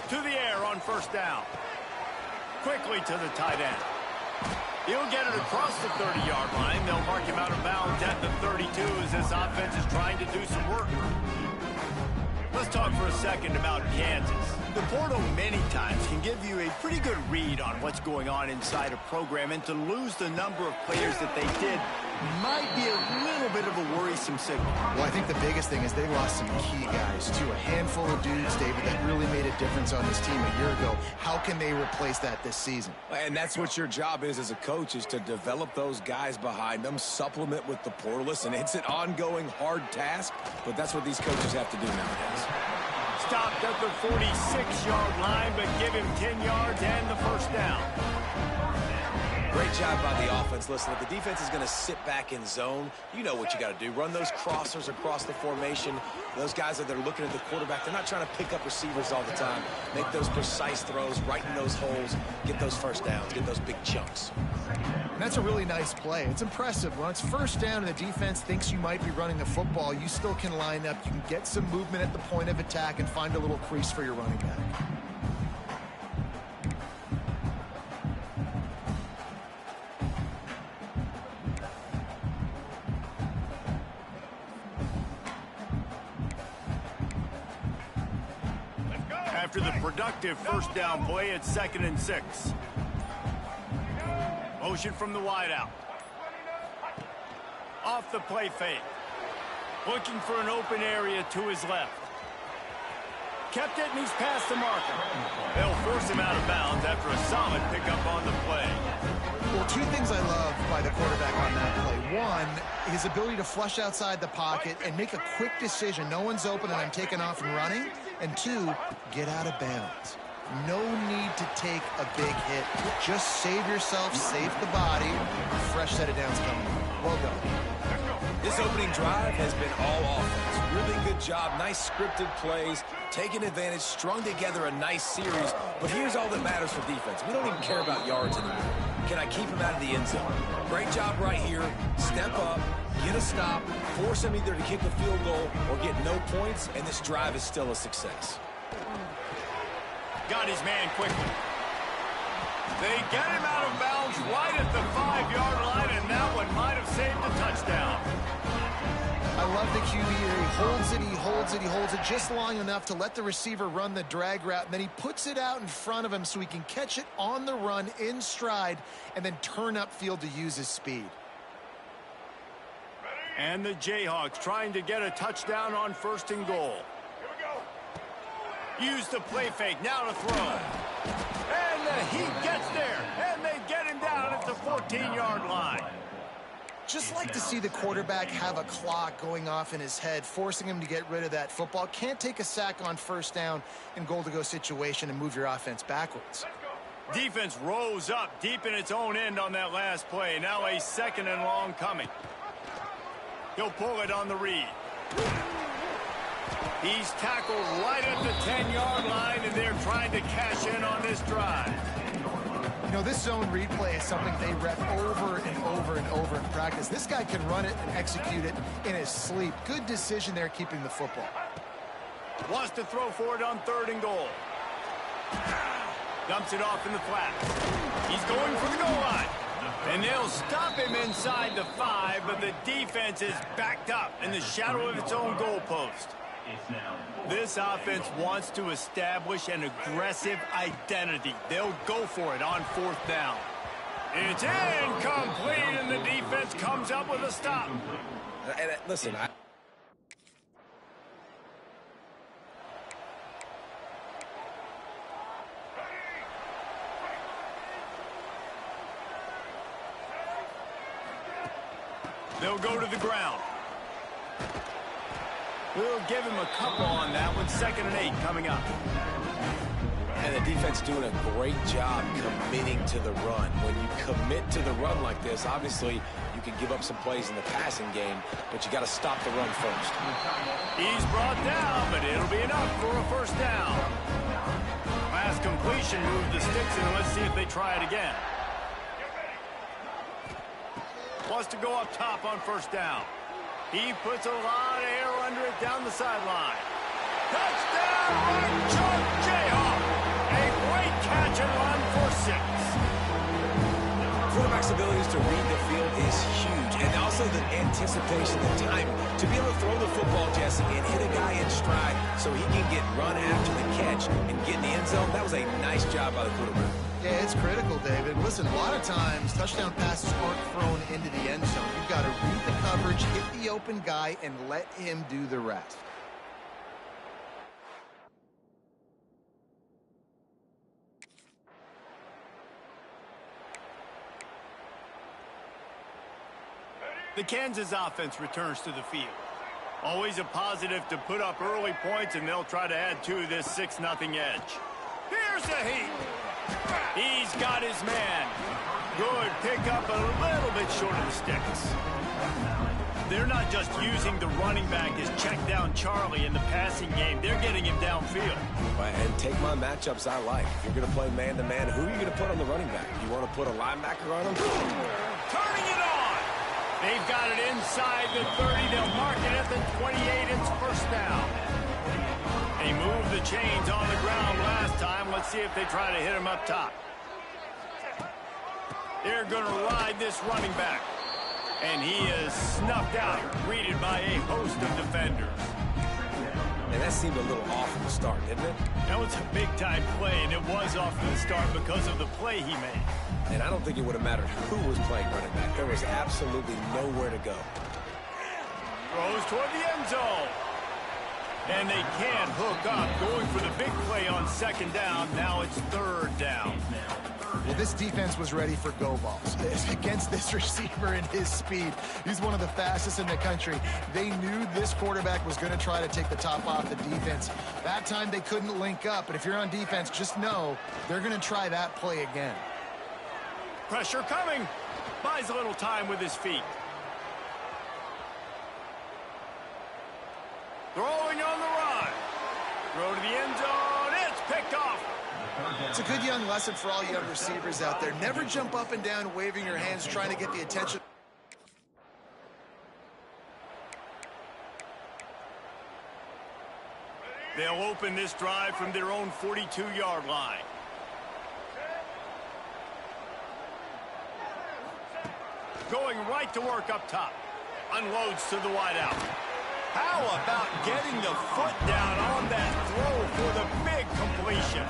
To the air on first down. Quickly to the tight end. He'll get it across the 30-yard line. They'll mark him out of bounds at the 32 as this offense is trying to do some work. Let's talk for a second about Kansas. The portal many times can give you a pretty good read on what's going on inside a program, and to lose the number of players that they did might be a little bit of a worrisome signal. Well, I think the biggest thing is they lost some key guys, too. A handful of dudes, David, that really made a difference on this team a year ago. How can they replace that this season? And that's what your job is as a coach, is to develop those guys behind them, supplement with the portalists, and it's an ongoing hard task, but that's what these coaches have to do nowadays. Stopped at the 46-yard line, but give him 10 yards and the first down. Great job by the offense. Listen, if the defense is going to sit back in zone, you know what you got to do. Run those crossers across the formation. Those guys that are looking at the quarterback, they're not trying to pick up receivers all the time. Make those precise throws, right in those holes, get those first downs, get those big chunks. And that's a really nice play. It's impressive. When it's first down and the defense thinks you might be running the football, you still can line up. You can get some movement at the point of attack and find a little crease for your running back. After the productive first down play, it's 2nd and 6. Motion from the wideout. Off the play fake. Looking for an open area to his left. Kept it, and he's past the marker. They'll force him out of bounds after a solid pickup on the play. Well, two things I love by the quarterback on that play. One, his ability to flush outside the pocket and make a quick decision. No one's open, and I'm taking off and running. And two, get out of bounds. No need to take a big hit. Just save yourself, save the body. A fresh set of downs coming. Well done. This opening drive has been all offense. Really good job. Nice scripted plays. Taking advantage. Strung together a nice series. But here's all that matters for defense. We don't even care about yards anymore. Can I keep him out of the end zone? Great job right here. Step up. Get a stop. Force him either to kick a field goal or get no points. And this drive is still a success. Got his man quickly. They get him out of bounds right at the 5-yard line, and that one might have saved a touchdown. I love the QB here. He holds it, he holds it, he holds it just long enough to let the receiver run the drag route, and then he puts it out in front of him so he can catch it on the run in stride and then turn upfield to use his speed. And the Jayhawks trying to get a touchdown on 1st and goal. Use the play fake, now to throw. And he gets there, and they get him down at the 14-yard line. Just like to see the quarterback have a clock going off in his head, forcing him to get rid of that football. Can't take a sack on first down in goal-to-go situation and move your offense backwards. Defense rose up deep in its own end on that last play. Now a 2nd and long coming. He'll pull it on the read. He's tackled right at the 10-yard line, and they're trying to cash in on this drive. You know, this zone replay is something they rep over and over and over in practice. This guy can run it and execute it in his sleep. Good decision there keeping the football. Wants to throw for it on 3rd and goal. Dumps it off in the flat. He's going for the goal line. And they'll stop him inside the 5, but the defense is backed up in the shadow of its own goalpost. This offense wants to establish an aggressive identity. They'll go for it on 4th down. It's incomplete, and the defense comes up with a stop. And listen, They'll go to the ground. We'll give him a couple on that one. 2nd and 8 coming up. And the defense doing a great job committing to the run. When you commit to the run like this, obviously you can give up some plays in the passing game, but you got to stop the run first. He's brought down, but it'll be enough for a 1st down. Last completion moved the sticks, and let's see if they try it again. Wants to go up top on 1st down. He puts a lot of air under it down the sideline. Touchdown, Jayhawk! catch and run for 6. Quarterback's abilities to read the field is huge, and also the anticipation, the timing. To be able to throw the football, Jesse, and hit a guy in stride so he can get run after the catch and get in the end zone, that was a nice job by the quarterback. Yeah, it's critical, David. Listen, a lot of times touchdown passes aren't thrown into the end zone. You've got to read the coverage, hit the open guy, and let him do the rest. The Kansas offense returns to the field. Always a positive to put up early points, and they'll try to add to this 6-0 edge. Here's the heat. He's got his man. Good pickup, a little bit short of the sticks. They're not just using the running back as check down Charlie in the passing game. They're getting him downfield. And take my matchups I like. If you're going to play man-to-man, who are you going to put on the running back? You want to put a linebacker on him? Turning it on. They've got it inside the 30. They'll mark it at the 28. It's first down. They moved the chains on the ground last time. Let's see if they try to hit him up top. They're going to ride this running back. And he is snuffed out, greeted by a host of defenders. And that seemed a little off at the start, didn't it? That was a big-time play, and it was off to the start because of the play he made. And I don't think it would have mattered who was playing running back. There was absolutely nowhere to go. Throws toward the end zone. And they can't hook up, going for the big play on 2nd down. Now it's 3rd down. Well, this defense was ready for go balls. Against this receiver and his speed, he's one of the fastest in the country. They knew this quarterback was going to try to take the top off the defense. That time they couldn't link up, but if you're on defense, just know they're going to try that play again. Pressure coming. Buys a little time with his feet. Throwing on the run. Throw to the end zone. It's picked off. It's a good young lesson for all young receivers out there. Never jump up and down waving your hands trying to get the attention. They'll open this drive from their own 42-yard line. Going right to work up top. Unloads to the wideout. How about getting the foot down on that throw for the big completion?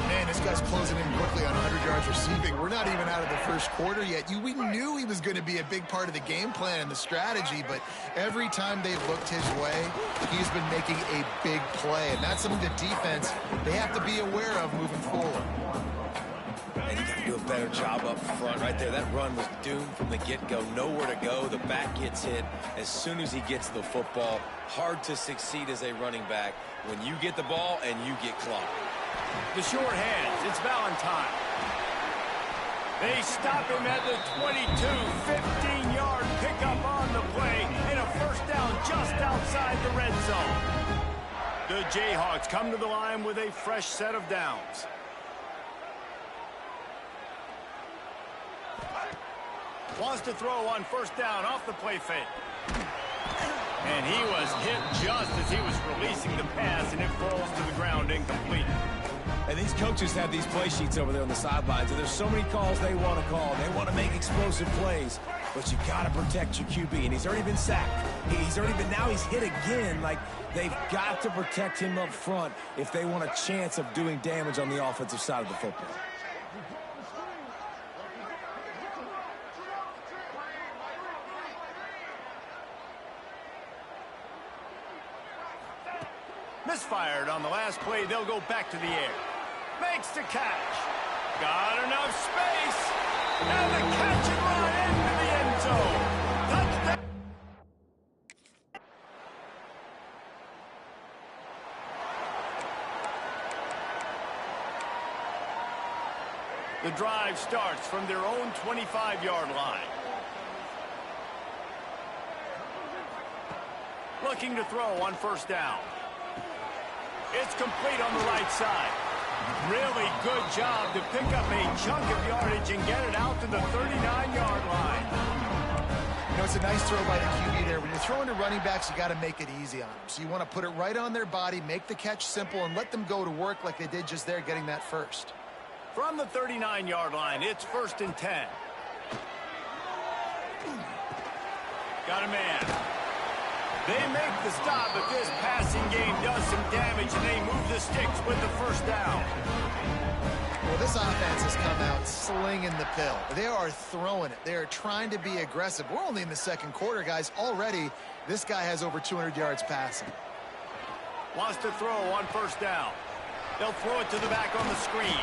Man, this guy's closing in quickly on 100 yards receiving. We're not even out of the first quarter yet. We knew he was going to be a big part of the game plan and the strategy, but every time they've looked his way, he's been making a big play. And that's something the defense, they have to be aware of moving forward. And you got to do a better job up front right there. That run was doomed from the get-go. Nowhere to go. The back gets hit as soon as he gets the football. Hard to succeed as a running back when you get the ball and you get clocked. The short hands. It's Valentine. They stop him at the 22. 15-yard pickup on the play and a first down just outside the red zone. The Jayhawks come to the line with a fresh set of downs. Wants to throw on first down off the play fake. And he was hit just as he was releasing the pass, and it falls to the ground incomplete. And these coaches have these play sheets over there on the sidelines, and there's so many calls they want to call. They want to make explosive plays, but you got to protect your QB, and he's already been sacked. Now he's hit again. Like, they've got to protect him up front if they want a chance of doing damage on the offensive side of the football. Misfired on the last play. They'll go back to the air. Makes the catch. Got enough space. And the catch and run into the end zone. Touchdown. The drive starts from their own 25-yard line. Looking to throw on first down. It's complete on the right side. Really good job to pick up a chunk of yardage and get it out to the 39-yard line. You know, it's a nice throw by the QB there. When you're throwing to running backs, you got to make it easy on them. So you want to put it right on their body, make the catch simple, and let them go to work like they did just there, getting that first. From the 39-yard line, it's 1st and 10. Got a man. They make the stop, but this passing game does some damage, and they move the sticks with the 1st down. Well, this offense has come out slinging the pill. They are throwing it. They are trying to be aggressive. We're only in the 2nd quarter, guys. Already, this guy has over 200 yards passing. Wants to throw on 1st down. They'll throw it to the back on the screen.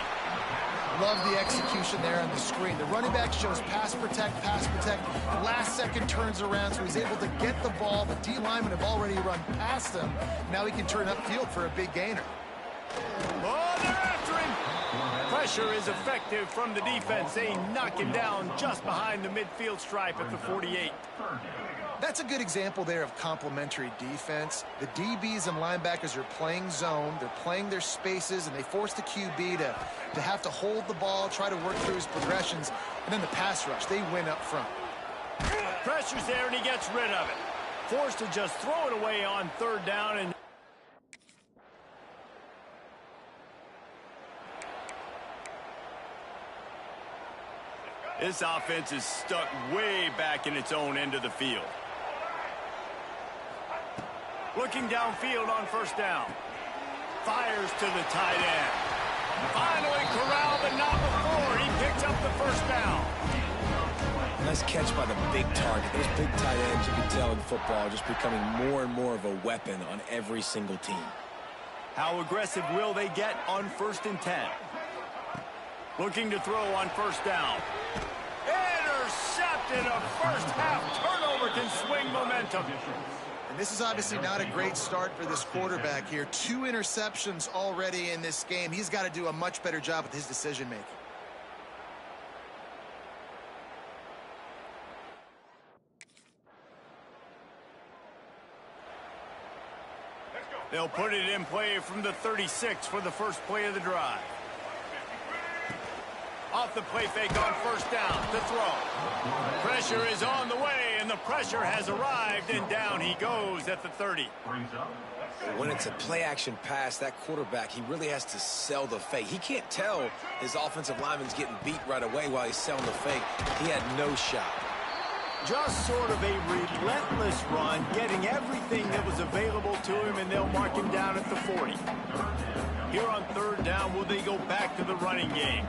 Love the execution there on the screen. The running back shows pass protect, pass protect. Last second turns around, so he's able to get the ball. The D linemen have already run past him. Now he can turn upfield for a big gainer. Oh, they're after him. Pressure is effective from the defense. They knock him down just behind the midfield stripe at the 48. That's a good example there of complementary defense. The DBs and linebackers are playing zone. They're playing their spaces, and they force the QB to have to hold the ball, try to work through his progressions, and then the pass rush. They win up front. Pressure's there, and he gets rid of it. Forced to just throw it away on 3rd down. And this offense is stuck way back in its own end of the field. Looking downfield on 1st down. Fires to the tight end. Finally corralled, but not before. He picks up the 1st down. Nice catch by the big target. Those big tight ends, you can tell in football, are just becoming more and more of a weapon on every single team. How aggressive will they get on 1st and 10? Looking to throw on 1st down. Intercepted. A 1st half turnover can swing momentum. And this is obviously not a great start for this quarterback here. 2 interceptions already in this game. He's got to do a much better job with his decision-making. They'll put it in play from the 36 for the 1st play of the drive. Off the play fake on 1st down to throw. Pressure is on the way, and the pressure has arrived, and down he goes at the 30. When it's a play-action pass, that quarterback, he really has to sell the fake. He can't tell his offensive lineman's getting beat right away while he's selling the fake. He had no shot. Just sort of a relentless run, getting everything that was available to him, and they'll mark him down at the 40. Here on 3rd down, will they go back to the running game?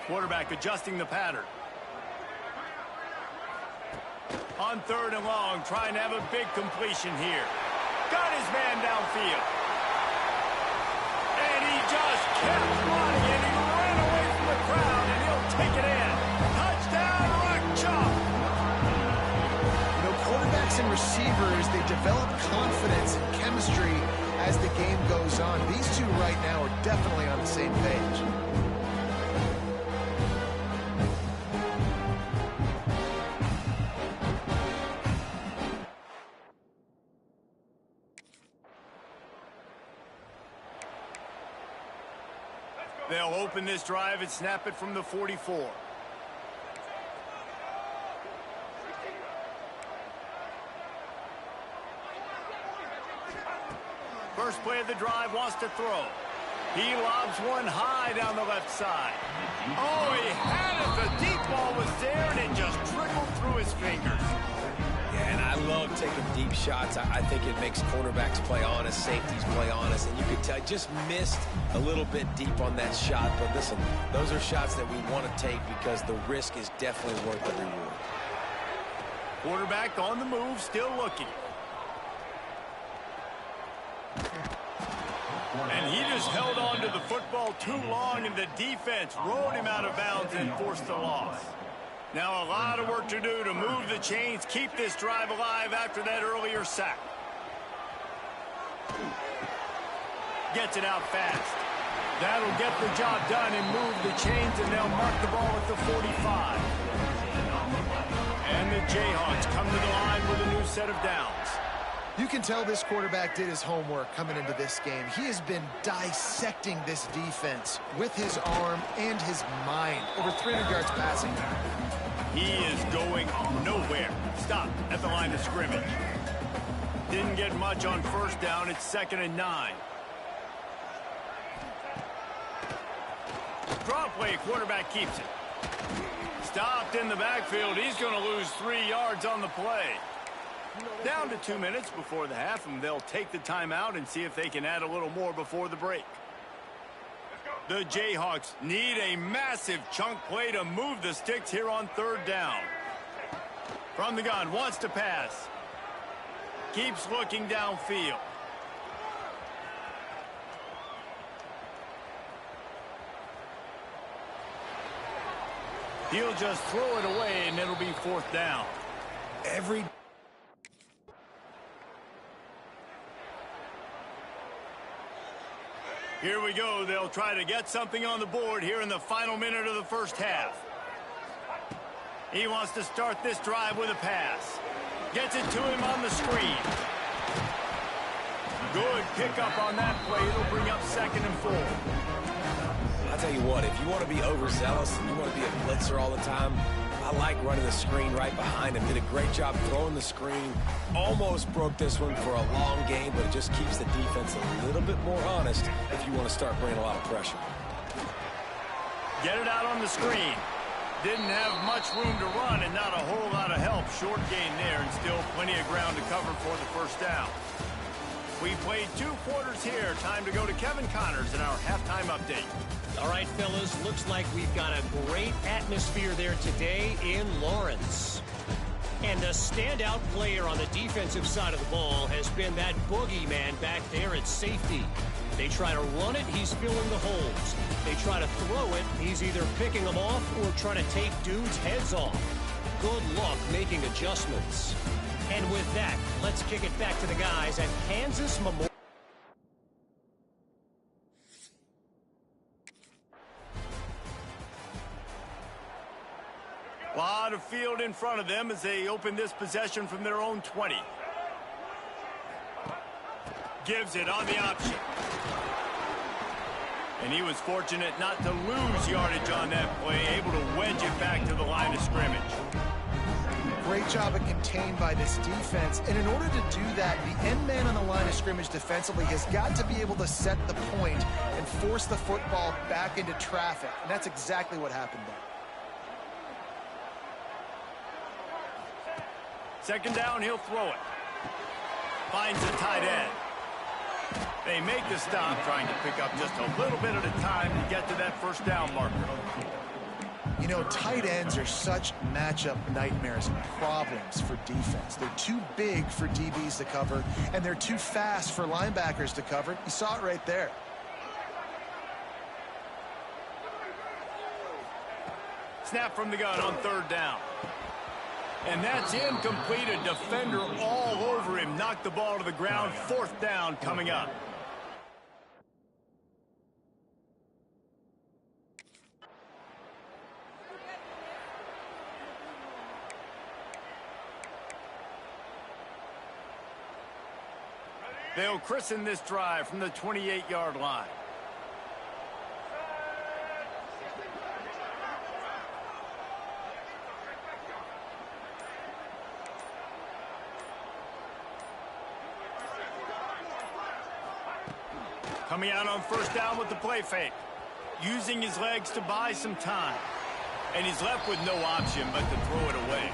Quarterback adjusting the pattern. On 3rd and long, trying to have a big completion here. Got his man downfield. And he just kept running, and he ran away from the crowd, and he'll take it in. Touchdown, Rock Chalk. You know, quarterbacks and receivers, they develop confidence and chemistry as the game goes on. These two right now are definitely on the same page. They'll open this drive and snap it from the 44. First play of the drive, wants to throw. He lobs one high down the left side. Oh, he had it. The deep ball was there, and it just trickled through his fingers. Yeah, and I love taking deep shots. I think it makes quarterbacks play honest, safeties play honest, and you could tell just missed a little bit deep on that shot. But listen, those are shots that we want to take because the risk is definitely worth the reward. Quarterback on the move, still looking. And he just held on to the football too long, and the defense rolled him out of bounds and forced the loss. Now a lot of work to do to move the chains, keep this drive alive after that earlier sack. Gets it out fast. That'll get the job done and move the chains, and they'll mark the ball at the 45. And the Jayhawks come to the line with a new set of downs. You can tell this quarterback did his homework coming into this game. He has been dissecting this defense with his arm and his mind. Over 300 yards passing. He is going nowhere. Stop at the line of scrimmage. Didn't get much on 1st down. It's 2nd and 9. play, quarterback keeps it. Stopped in the backfield. He's going to lose 3 yards on the play. Down to 2 minutes before the half, and they'll take the timeout and see if they can add a little more before the break. The Jayhawks need a massive chunk play to move the sticks here on 3rd down. From the gun, wants to pass. Keeps looking downfield. He'll just throw it away, and it'll be 4th down. Here we go. They'll try to get something on the board here in the final minute of the first half. He wants to start this drive with a pass. Gets it to him on the screen. Good pickup on that play. It'll bring up 2nd and 4. I'll tell you what, if you want to be overzealous and you want to be a blitzer all the time, I like running the screen right behind him. Did a great job throwing the screen. Almost broke this one for a long game, but it just keeps the defense a little bit more honest if you want to start bringing a lot of pressure. Get it out on the screen. Didn't have much room to run and not a whole lot of help. Short gain there and still plenty of ground to cover for the 1st down. We played 2 quarters here. Time to go to Kevin Connors in our halftime update. All right, fellas, looks like we've got a great atmosphere there today in Lawrence. And a standout player on the defensive side of the ball has been that boogeyman back there at safety. They try to run it, he's filling the holes. They try to throw it, he's either picking them off or trying to take dudes' heads off. Good luck making adjustments. And with that, let's kick it back to the guys at Kansas Memorial. A lot of field in front of them as they open this possession from their own 20. Gives it on the option. And he was fortunate not to lose yardage on that play, able to wedge it back to the line of scrimmage. Great job of contained by this defense. And in order to do that, the end man on the line of scrimmage defensively has got to be able to set the point and force the football back into traffic. And that's exactly what happened there. 2nd down, he'll throw it. Finds a tight end. They make the stop, trying to pick up just a little bit at a time to get to that 1st down marker. You know, tight ends are such matchup nightmares and problems for defense. They're too big for DBs to cover, and they're too fast for linebackers to cover. You saw it right there. Snap from the gun on 3rd down. And that's incomplete. A defender all over him. Knocked the ball to the ground. 4th down coming up. They'll christen this drive from the 28-yard line. Coming out on 1st down with the play fake. Using his legs to buy some time. And he's left with no option but to throw it away.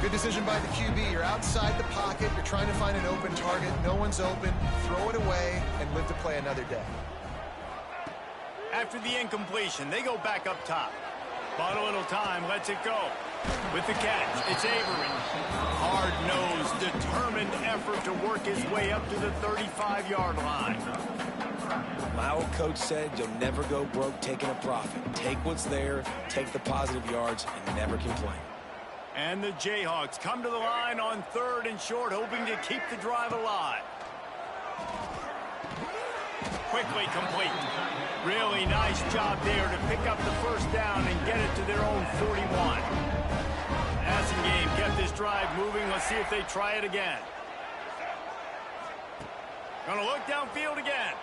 Good decision by the QB. You're outside the pocket. You're trying to find an open target. No one's open. Throw it away and live to play another day. After the incompletion, they go back up top. Bought a little time, lets it go. With the catch, it's Avery. Hard-nosed, determined effort to work his way up to the 35-yard line. My old coach said you'll never go broke taking a profit. Take what's there, take the positive yards, and never complain. And the Jayhawks come to the line on 3rd and short, hoping to keep the drive alive. Quickly complete. Really nice job there to pick up the 1st down and get it to their own 41. Passing game kept this drive moving. Let's see if they try it again. Gonna look downfield again.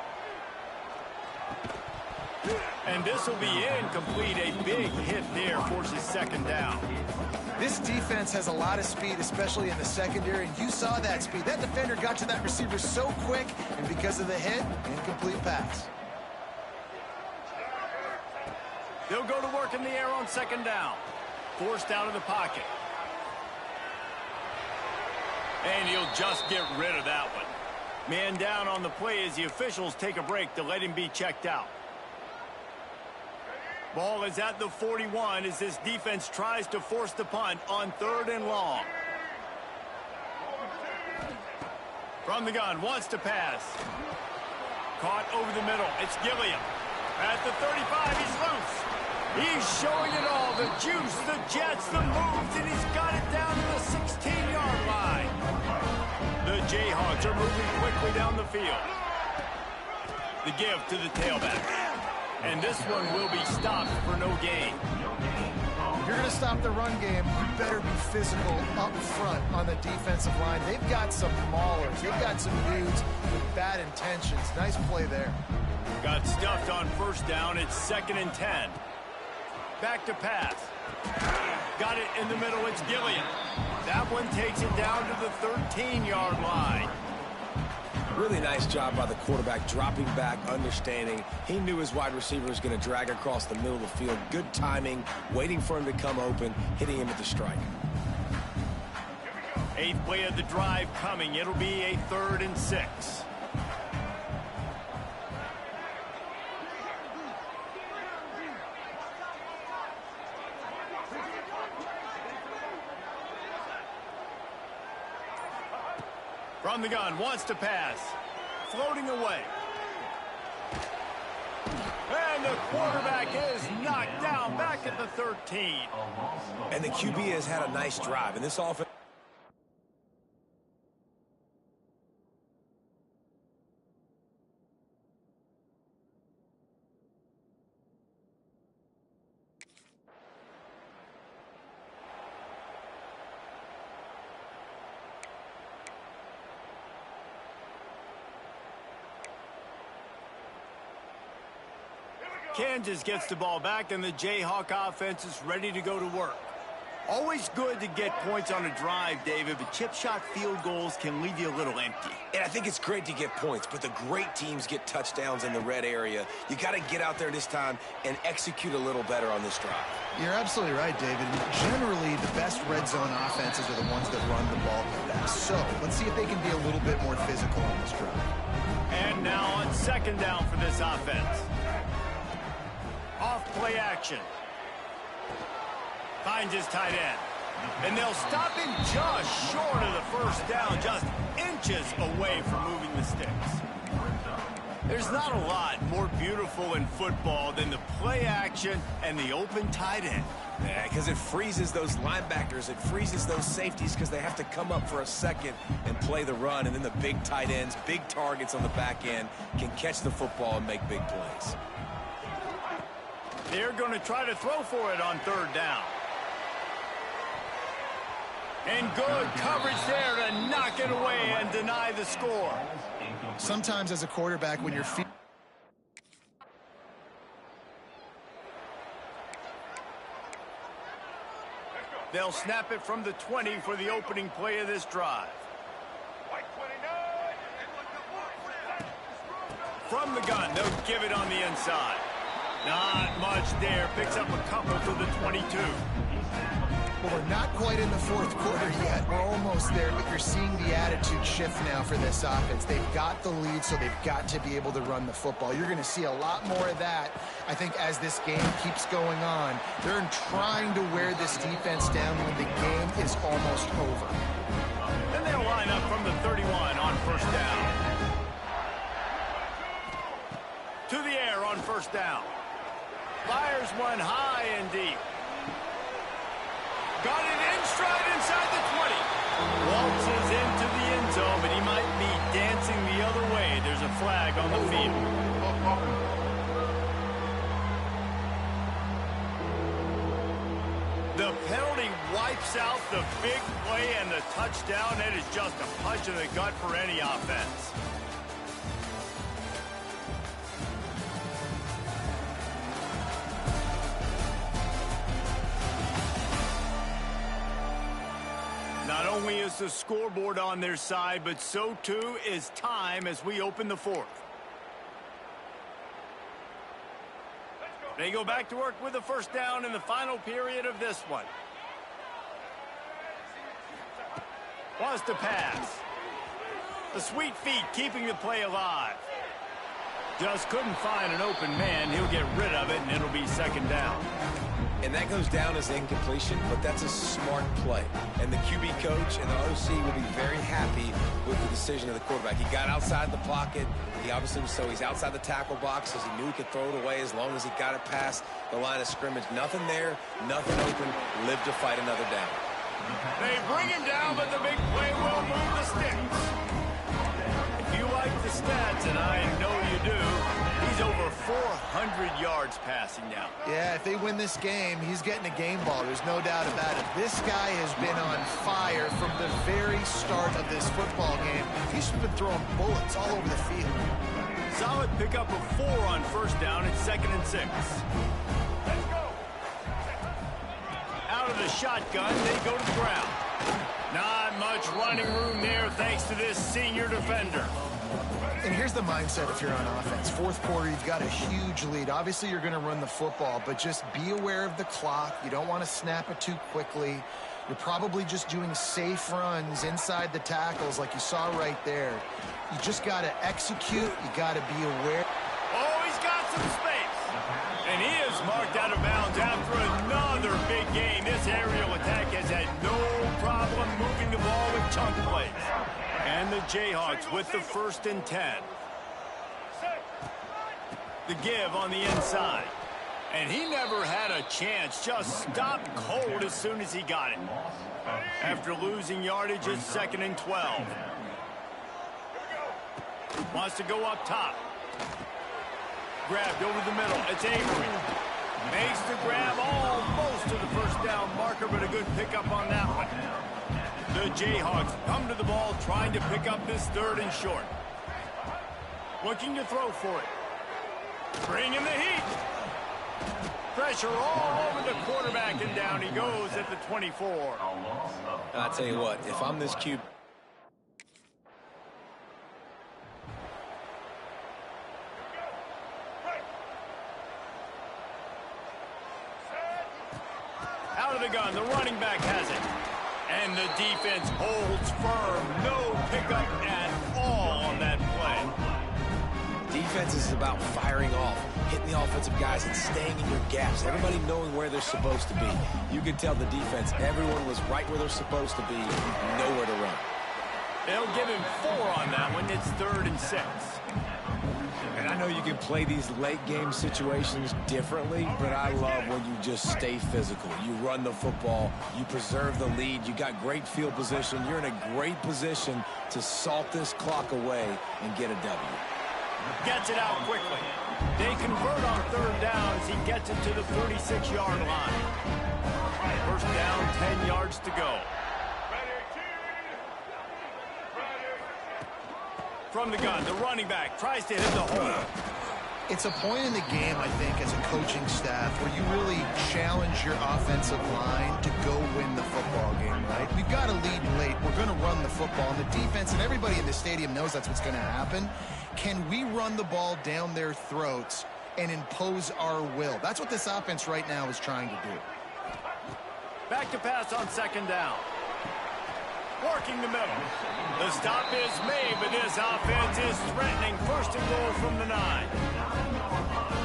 And this will be incomplete. A big hit there forces 2nd down. This defense has a lot of speed, especially in the secondary, and you saw that speed. That defender got to that receiver so quick, and because of the hit, incomplete pass. They'll go to work in the air on second down. Forced out of the pocket. And he'll just get rid of that one. Man down on the play as the officials take a break to let him be checked out. Ball is at the 41 as this defense tries to force the punt on 3rd and long. From the gun, wants to pass. Caught over the middle. It's Gilliam. At the 35, he's loose. He's showing it all. The juice, the jets, the moves, and he's got it down to the 16-yard line. The Jayhawks are moving quickly down the field. The give to the tailback. And this one will be stopped for no gain. If you're going to stop the run game, you better be physical up front on the defensive line. They've got some maulers. They've got some dudes with bad intentions. Nice play there. Got stuffed on first down. It's 2nd and 10. Back to pass. Got it in the middle. It's Gilliam. That one takes it down to the 13-yard line. Really nice job by the quarterback, dropping back, understanding. He knew his wide receiver was going to drag across the middle of the field. Good timing, waiting for him to come open, hitting him with the strike. 8th play of the drive coming. It'll be a 3rd and 6. From the gun, wants to pass. Floating away. And the quarterback is knocked down back at the 13. And the QB has had a nice drive. And this offense... Kansas gets the ball back, and the Jayhawk offense is ready to go to work. Always good to get points on a drive, David, but chip shot field goals can leave you a little empty. And I think it's great to get points, but the great teams get touchdowns in the red area. You got to get out there this time and execute a little better on this drive. You're absolutely right, David. Generally, the best red zone offenses are the ones that run the ball the best. So let's see if they can be a little bit more physical on this drive. And now on second down for this offense. Off play action. Finds his tight end. And they'll stop him just short of the first down, just inches away from moving the sticks. There's not a lot more beautiful in football than the play action and the open tight end. Yeah, because it freezes those linebackers. It freezes those safeties because they have to come up for a second and play the run. And then the big tight ends, big targets on the back end, can catch the football and make big plays. They're going to try to throw for it on third down. And good coverage there to knock it away and deny the score. Sometimes as a quarterback, when you're they'll snap it from the 20 for the opening play of this drive. From the gun, they'll give it on the inside. Not much there. Picks up a couple to the 22. Well, we're not quite in the fourth quarter yet. We're almost there, but you're seeing the attitude shift now for this offense. They've got the lead, so they've got to be able to run the football. You're going to see a lot more of that, I think, as this game keeps going on. They're trying to wear this defense down when the game is almost over. Then they'll line up from the 31 on first down. To the air on first down. Fires one high and deep. Got it in stride inside the 20. Waltzes into the end zone, but he might be dancing the other way. There's a flag on the field. The penalty wipes out the big play and the touchdown. It is just a punch in the gut for any offense. Not only is the scoreboard on their side, but so too is time as we open the fourth. They go back to work with the first down in the final period of this one. Wants to pass. The sweet feet keeping the play alive. Just couldn't find an open man. He'll get rid of it, and it'll be second down. And that goes down as incompletion, but that's a smart play. And the QB coach and the OC will be very happy with the decision of the quarterback. He got outside the pocket. He obviously was so he's outside the tackle box as he knew he could throw it away as long as he got it past the line of scrimmage. Nothing there, nothing open. Live to fight another down. They bring him down, but the big play will move the sticks. If you like the stats, and I know you do, he's over 400 yards passing now. Yeah, if they win this game, he's getting a game ball. There's no doubt about it. This guy has been on fire from the very start of this football game. He's been throwing bullets all over the field. Solid pickup of 4 on first down at 2nd and 6. Out of the shotgun, they go to the ground. Not much running room there thanks to this senior defender. And here's the mindset if you're on offense. Fourth quarter, you've got a huge lead. Obviously, you're going to run the football, but just be aware of the clock. You don't want to snap it too quickly. You're probably just doing safe runs inside the tackles like you saw right there. You just got to execute. You got to be aware. Oh, he's got some space. And he is marked out of bounds after another big gain. This aerial attack has had no problem moving the ball with chunk plays. And the Jayhawks with the 1st and 10. The give on the inside. And he never had a chance. Just stopped cold as soon as he got it. After losing yardage, it's 2nd and 12. Wants to go up top. Grabbed over the middle. It's Avery. Makes the grab almost to the first down marker, but a good pickup on that one. The Jayhawks come to the ball trying to pick up this 3rd and short. Looking to throw for it. Bring in the heat. Pressure all over the quarterback, and down he goes at the 24. I'll tell you what, if I'm this QB... Out of the gun, the running back has it. And the defense holds firm. No pickup at all on that play. Defense is about firing off, hitting the offensive guys and staying in your gaps. Everybody knowing where they're supposed to be. You could tell the defense, everyone was right where they're supposed to be, nowhere to run. They'll give him 4 on that one. It's 3rd and 6. And I know you can play these late game situations differently, but I love when you just stay physical. You run the football, you preserve the lead, you got great field position, you're in a great position to salt this clock away and get a W. Gets it out quickly. They convert on 3rd down as he gets it to the 36-yard line. First down, 10 yards to go. From the gun, the running back tries to hit the hole. It's a point in the game, I think, as a coaching staff where you really challenge your offensive line to go win the football game, right? We've got to lead late. We're going to run the football. And the defense and everybody in the stadium knows that's what's going to happen. Can we run the ball down their throats and impose our will? That's what this offense right now is trying to do. Back to pass on 2nd down. Working the middle. The stop is made, but this offense is threatening. 1st and goal from the 9.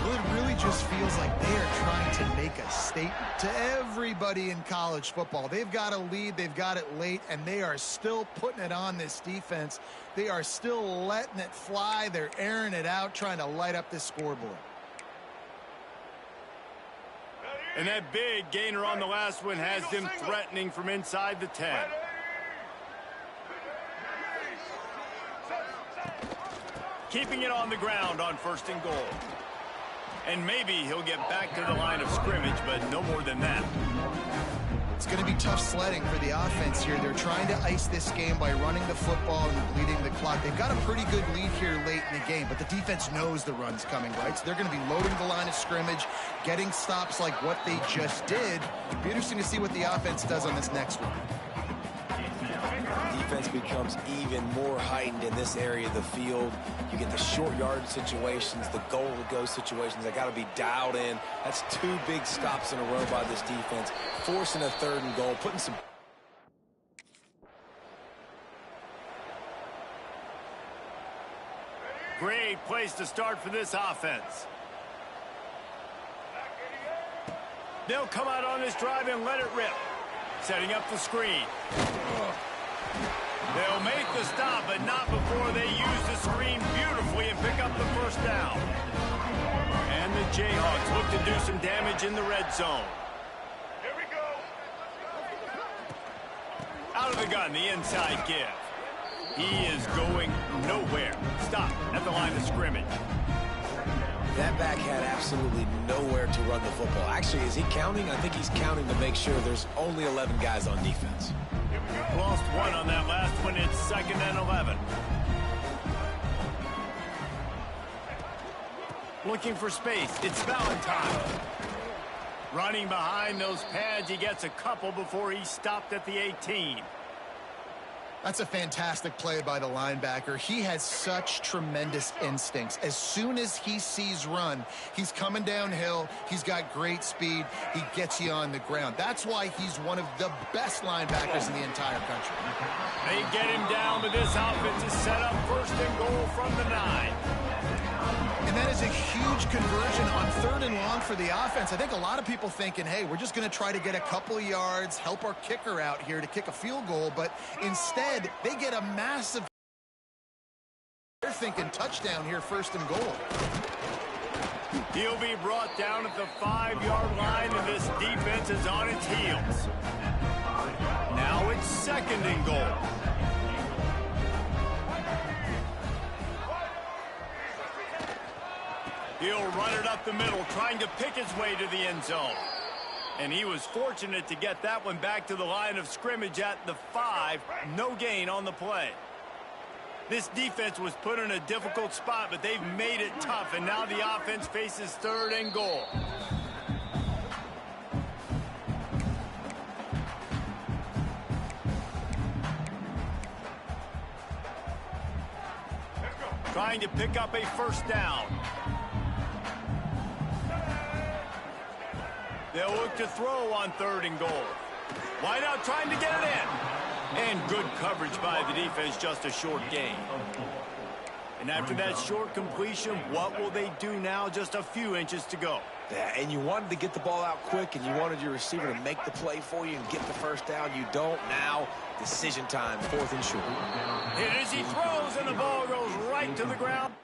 Well, it really just feels like they are trying to make a statement to everybody in college football. They've got a lead, they've got it late, and they are still putting it on this defense. They are still letting it fly. They're airing it out, trying to light up this scoreboard. And that big gainer on the last one has them threatening from inside the 10. Keeping it on the ground on 1st and goal. And maybe he'll get back to the line of scrimmage, but no more than that. It's going to be tough sledding for the offense here. They're trying to ice this game by running the football and bleeding the clock. They've got a pretty good lead here late in the game, but the defense knows the run's coming, right? So they're going to be loading the line of scrimmage, getting stops like what they just did. It'll be interesting to see what the offense does on this next one. Defense becomes even more heightened in this area of the field. You get the short yard situations, the goal-to-go situations. They got to be dialed in. That's 2 big stops in a row by this defense, forcing a 3rd and goal, putting some... Great place to start for this offense. They'll come out on this drive and let it rip. Setting up the screen. They'll make the stop, but not before they use the screen beautifully and pick up the first down. And the Jayhawks look to do some damage in the red zone. Here we go. Out of the gun, the inside give. He is going nowhere. Stop at the line of scrimmage. That back had absolutely nowhere to run the football. Actually, is he counting? I think he's counting to make sure there's only 11 guys on defense. Lost 1 on that last one. It's 2nd and 11. Looking for space. It's Valentine. Running behind those pads. He gets a couple before he stopped at the 18. That's a fantastic play by the linebacker. He has such tremendous instincts. As soon as he sees run, he's coming downhill. He's got great speed. He gets you on the ground. That's why he's one of the best linebackers in the entire country. They get him down, but this offense is set up 1st and goal from the 9. And that is a huge conversion on 3rd and long for the offense. I think a lot of people thinking, hey, we're just going to try to get a couple of yards, help our kicker out here to kick a field goal. But instead, they get a massive... They're thinking touchdown here, 1st and goal. He'll be brought down at the 5-yard line, and this defense is on its heels. Now it's 2nd and goal. He'll run it up the middle, trying to pick his way to the end zone. And he was fortunate to get that one back to the line of scrimmage at the 5. No gain on the play. This defense was put in a difficult spot, but they've made it tough. And now the offense faces 3rd and goal. Trying to pick up a 1st down. They'll look to throw on 3rd and goal. Wide out trying to get it in. And good coverage by the defense, just a short gain. And after that short completion, what will they do now? Just a few inches to go. Yeah, and you wanted to get the ball out quick, and you wanted your receiver to make the play for you and get the 1st down. You don't now. Decision time, 4th and short. Hit as he throws, and the ball goes right to the ground.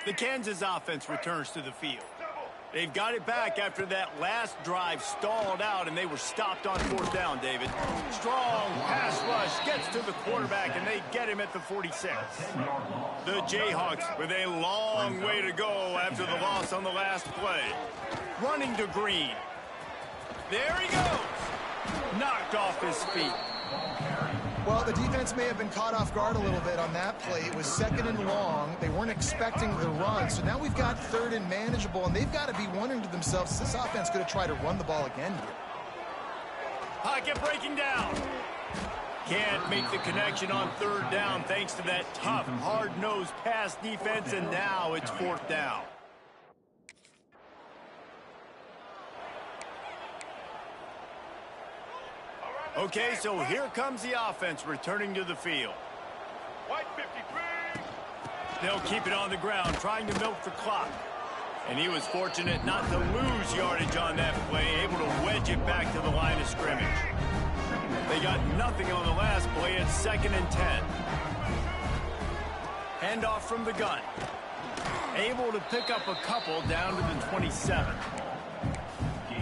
The Kansas offense returns to the field. They've got it back after that last drive stalled out, and they were stopped on 4th down, David. Strong pass rush gets to the quarterback, and they get him at the 46. The Jayhawks with a long way to go after the loss on the last play. Running to Green. There he goes. Knocked off his feet. Well, the defense may have been caught off guard a little bit on that play. It was 2nd and long. They weren't expecting the run. So now we've got 3rd and manageable, and they've got to be wondering to themselves, is this offense going to try to run the ball again here? Pocket breaking down. Can't make the connection on 3rd down thanks to that tough, hard-nosed pass defense, and now it's 4th down. Okay, so here comes the offense returning to the field. White 53. They'll keep it on the ground, trying to milk the clock. And he was fortunate not to lose yardage on that play, able to wedge it back to the line of scrimmage. They got nothing on the last play. It's 2nd and 10. Handoff from the gun. Able to pick up a couple down to the 27.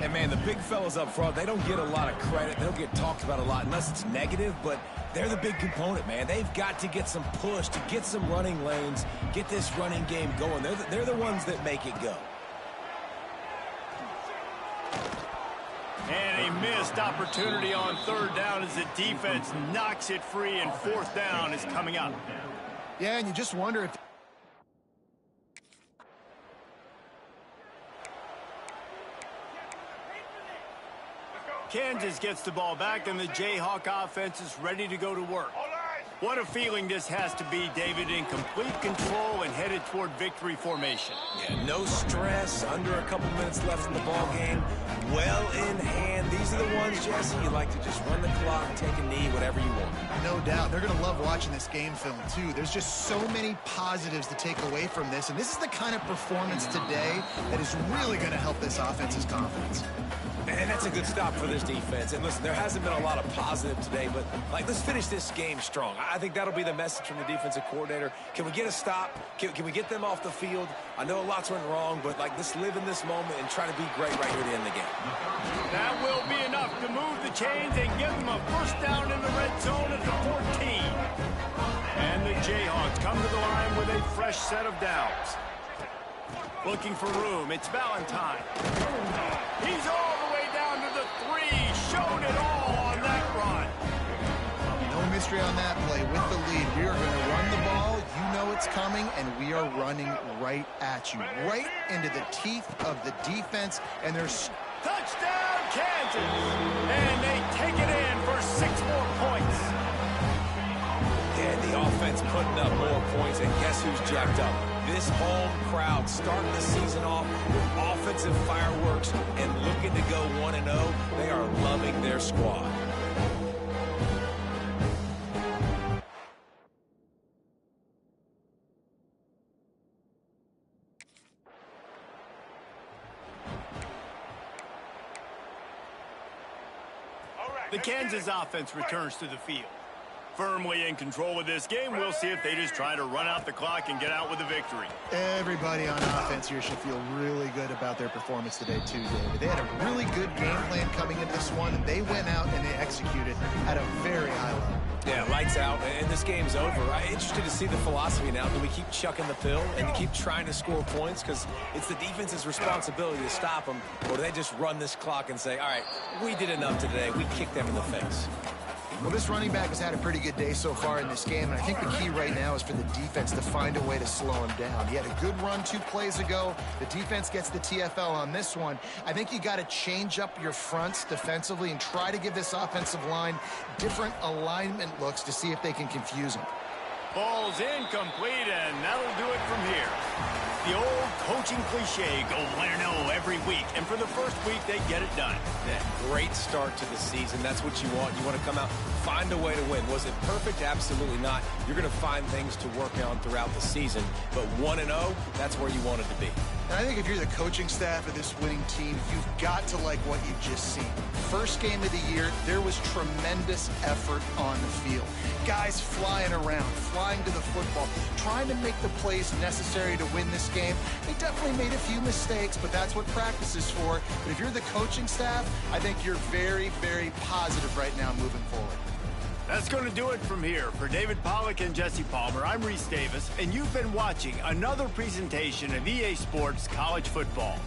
And, man, the big fellas up front, they don't get a lot of credit. They don't get talked about a lot unless it's negative, but they're the big component, man. They've got to get some push, to get some running lanes, get this running game going. They're the ones that make it go. And a missed opportunity on third down as the defense knocks it free, and fourth down is coming up. Yeah, and you just wonder if... Kansas gets the ball back, and the Jayhawk offense is ready to go to work. What a feeling this has to be, David, in complete control and headed toward victory formation. Yeah, no stress, under a couple minutes left in the ball game, well in hand. These are the ones, Jesse, you like to just run the clock, take a knee, whatever you want. No doubt. They're going to love watching this game film, too. There's just so many positives to take away from this, and this is the kind of performance today that is really going to help this offense's confidence. And that's a good stop for this defense. And listen, there hasn't been a lot of positive today, but let's finish this game strong. I think that'll be the message from the defensive coordinator. Can we get a stop? Can we get them off the field? I know lots went wrong, but let's live in this moment and try to be great right here at the end of the game. That will be enough to move the chains and give them a first down in the red zone at the 14. And the Jayhawks come to the line with a fresh set of downs. Looking for room. It's Valentine. He's all the way down to the 3. Showed it all on that run. No mystery on that play. With the lead, we are going to run the ball. You know it's coming, and we are running right at you. Right into the teeth of the defense, and there's... Touchdown, Kansas! And they take it in for 6 more points. Yeah, the offense putting up more points, and guess who's jacked up? This home crowd starting the season off with offensive fireworks and looking to go 1-0. They are loving their squad. The Kansas offense returns to the field. Firmly in control of this game, we'll see if they just try to run out the clock and get out with a victory. Everybody on offense here should feel really good about their performance today, too, David. They had a really good game plan coming into this one, and they went out and they executed at a very high level. Yeah, lights out, and this game's over. I'm interested to see the philosophy now. Do we keep chucking the pill and keep trying to score points? Because it's the defense's responsibility to stop them. Or do they just run this clock and say, all right, we did enough today. We kicked them in the face. Well, this running back has had a pretty good day so far in this game, and I think the key right now is for the defense to find a way to slow him down. He had a good run 2 plays ago. The defense gets the TFL on this one. I think you got to change up your fronts defensively and try to give this offensive line different alignment looks to see if they can confuse him. Ball's incomplete, and that'll do it from here. The old coaching cliche, go 1-0 every week, and for the first week, they get it done. Yeah, great start to the season. That's what you want. You want to come out, find a way to win. Was it perfect? Absolutely not. You're going to find things to work on throughout the season, but 1-0, that's where you want it to be. And I think if you're the coaching staff of this winning team, you've got to like what you've just seen. First game of the year, there was tremendous effort on the field. Guys flying around, flying to the football, trying to make the plays necessary to win this game. They definitely made a few mistakes, but that's what practice is for. But if you're the coaching staff, I think you're very, very positive right now moving forward. That's going to do it from here. For David Pollack and Jesse Palmer, I'm Reese Davis, and you've been watching another presentation of EA Sports College Football.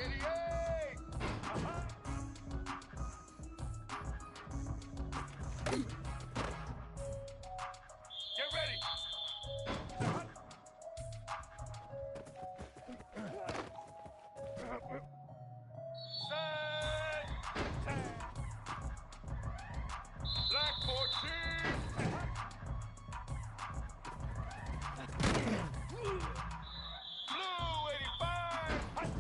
Get ready. Black 14. Blue 85.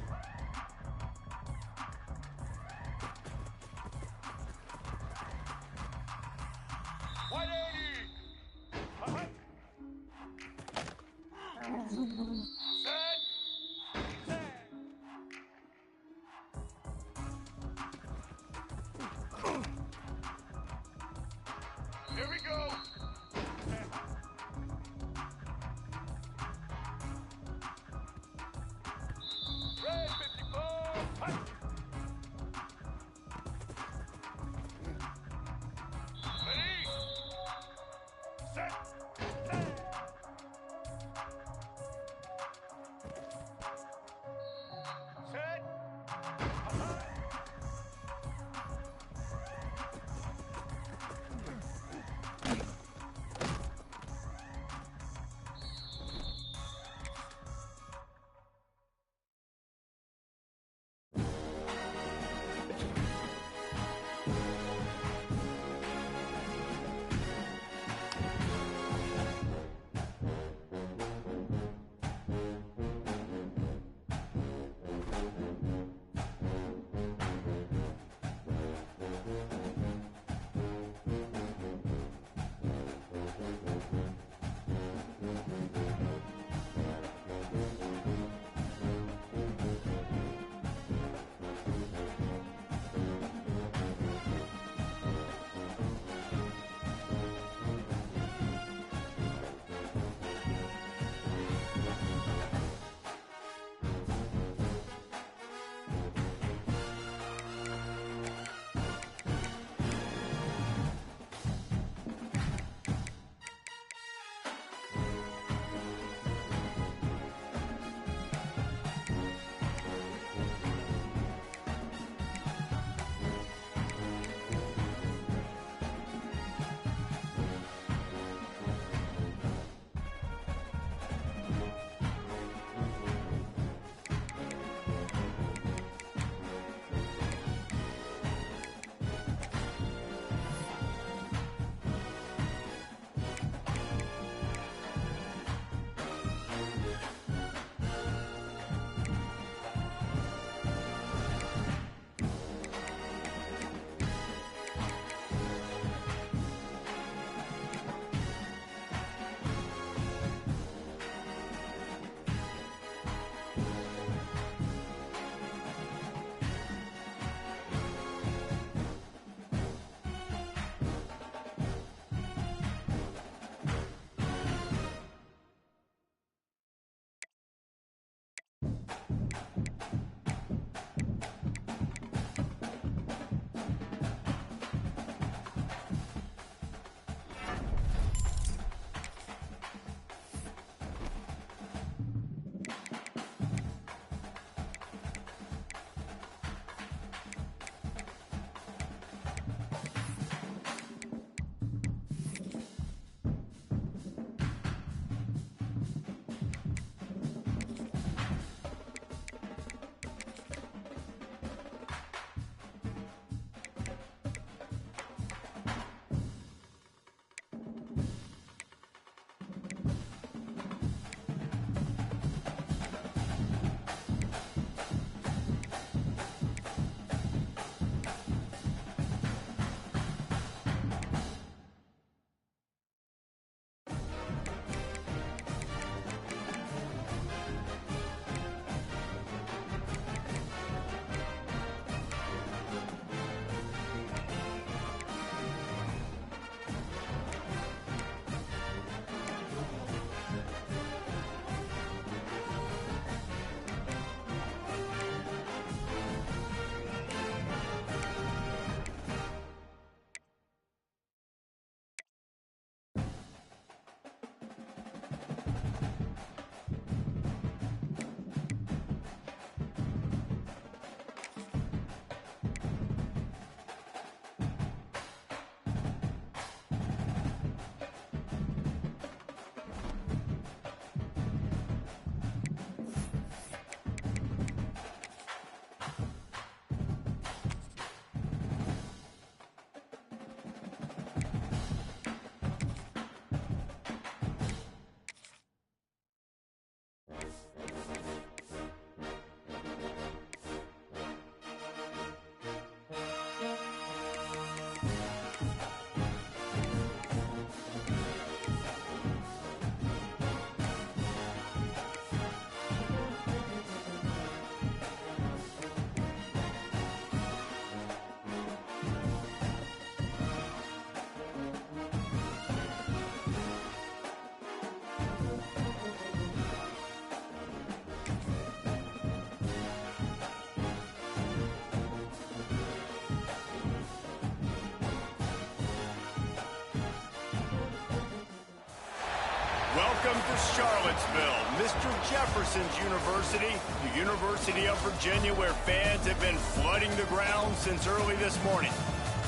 Welcome to Charlottesville, Mr. Jefferson's University, the University of Virginia, where fans have been flooding the ground since early this morning.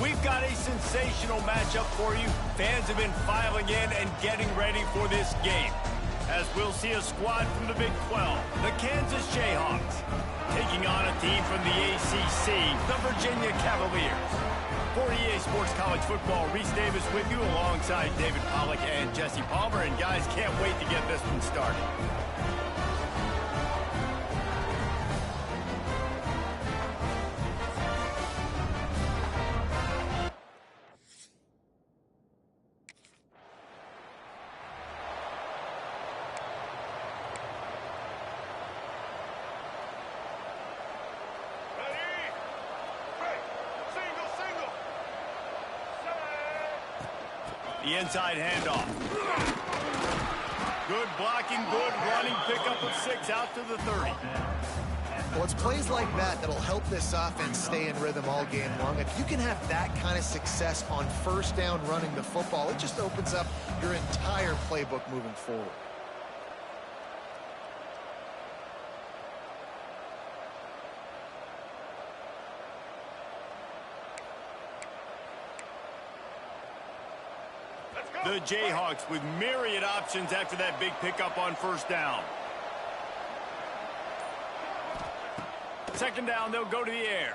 We've got a sensational matchup for you. Fans have been filing in and getting ready for this game, as we'll see a squad from the Big 12, the Kansas Jayhawks, taking on a team from the ACC, the Virginia Cavaliers. For EA Sports College Football, Reese Davis with you alongside David Pollack and Jesse Palmer. And guys, can't wait to get this one started. The inside handoff. Good blocking, good running, pickup of 6 out to the 30. Well, it's plays like that that'll help this offense stay in rhythm all game long. If you can have that kind of success on first down running the football, it just opens up your entire playbook moving forward. The Jayhawks with myriad options after that big pickup on first down. Second down, they'll go to the air.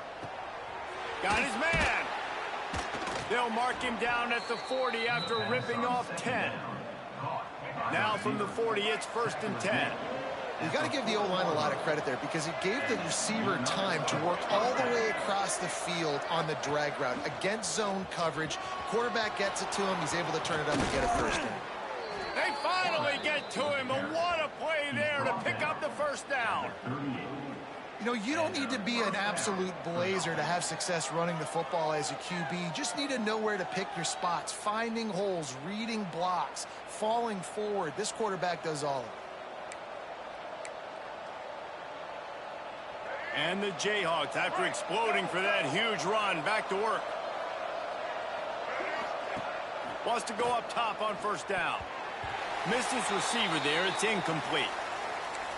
Got his man. They'll mark him down at the 40 after ripping off 10. Now from the 40, it's 1st and 10. You got to give the O-line a lot of credit there because it gave the receiver time to work all the way across the field on the drag route against zone coverage. Quarterback gets it to him. He's able to turn it up and get a first down. They finally get to him, and what a play there to pick up the first down. You know, you don't need to be an absolute blazer to have success running the football as a QB. You just need to know where to pick your spots, finding holes, reading blocks, falling forward. This quarterback does all of it. And the Jayhawks, after exploding for that huge run, back to work. Wants to go up top on first down. Missed his receiver there. It's incomplete.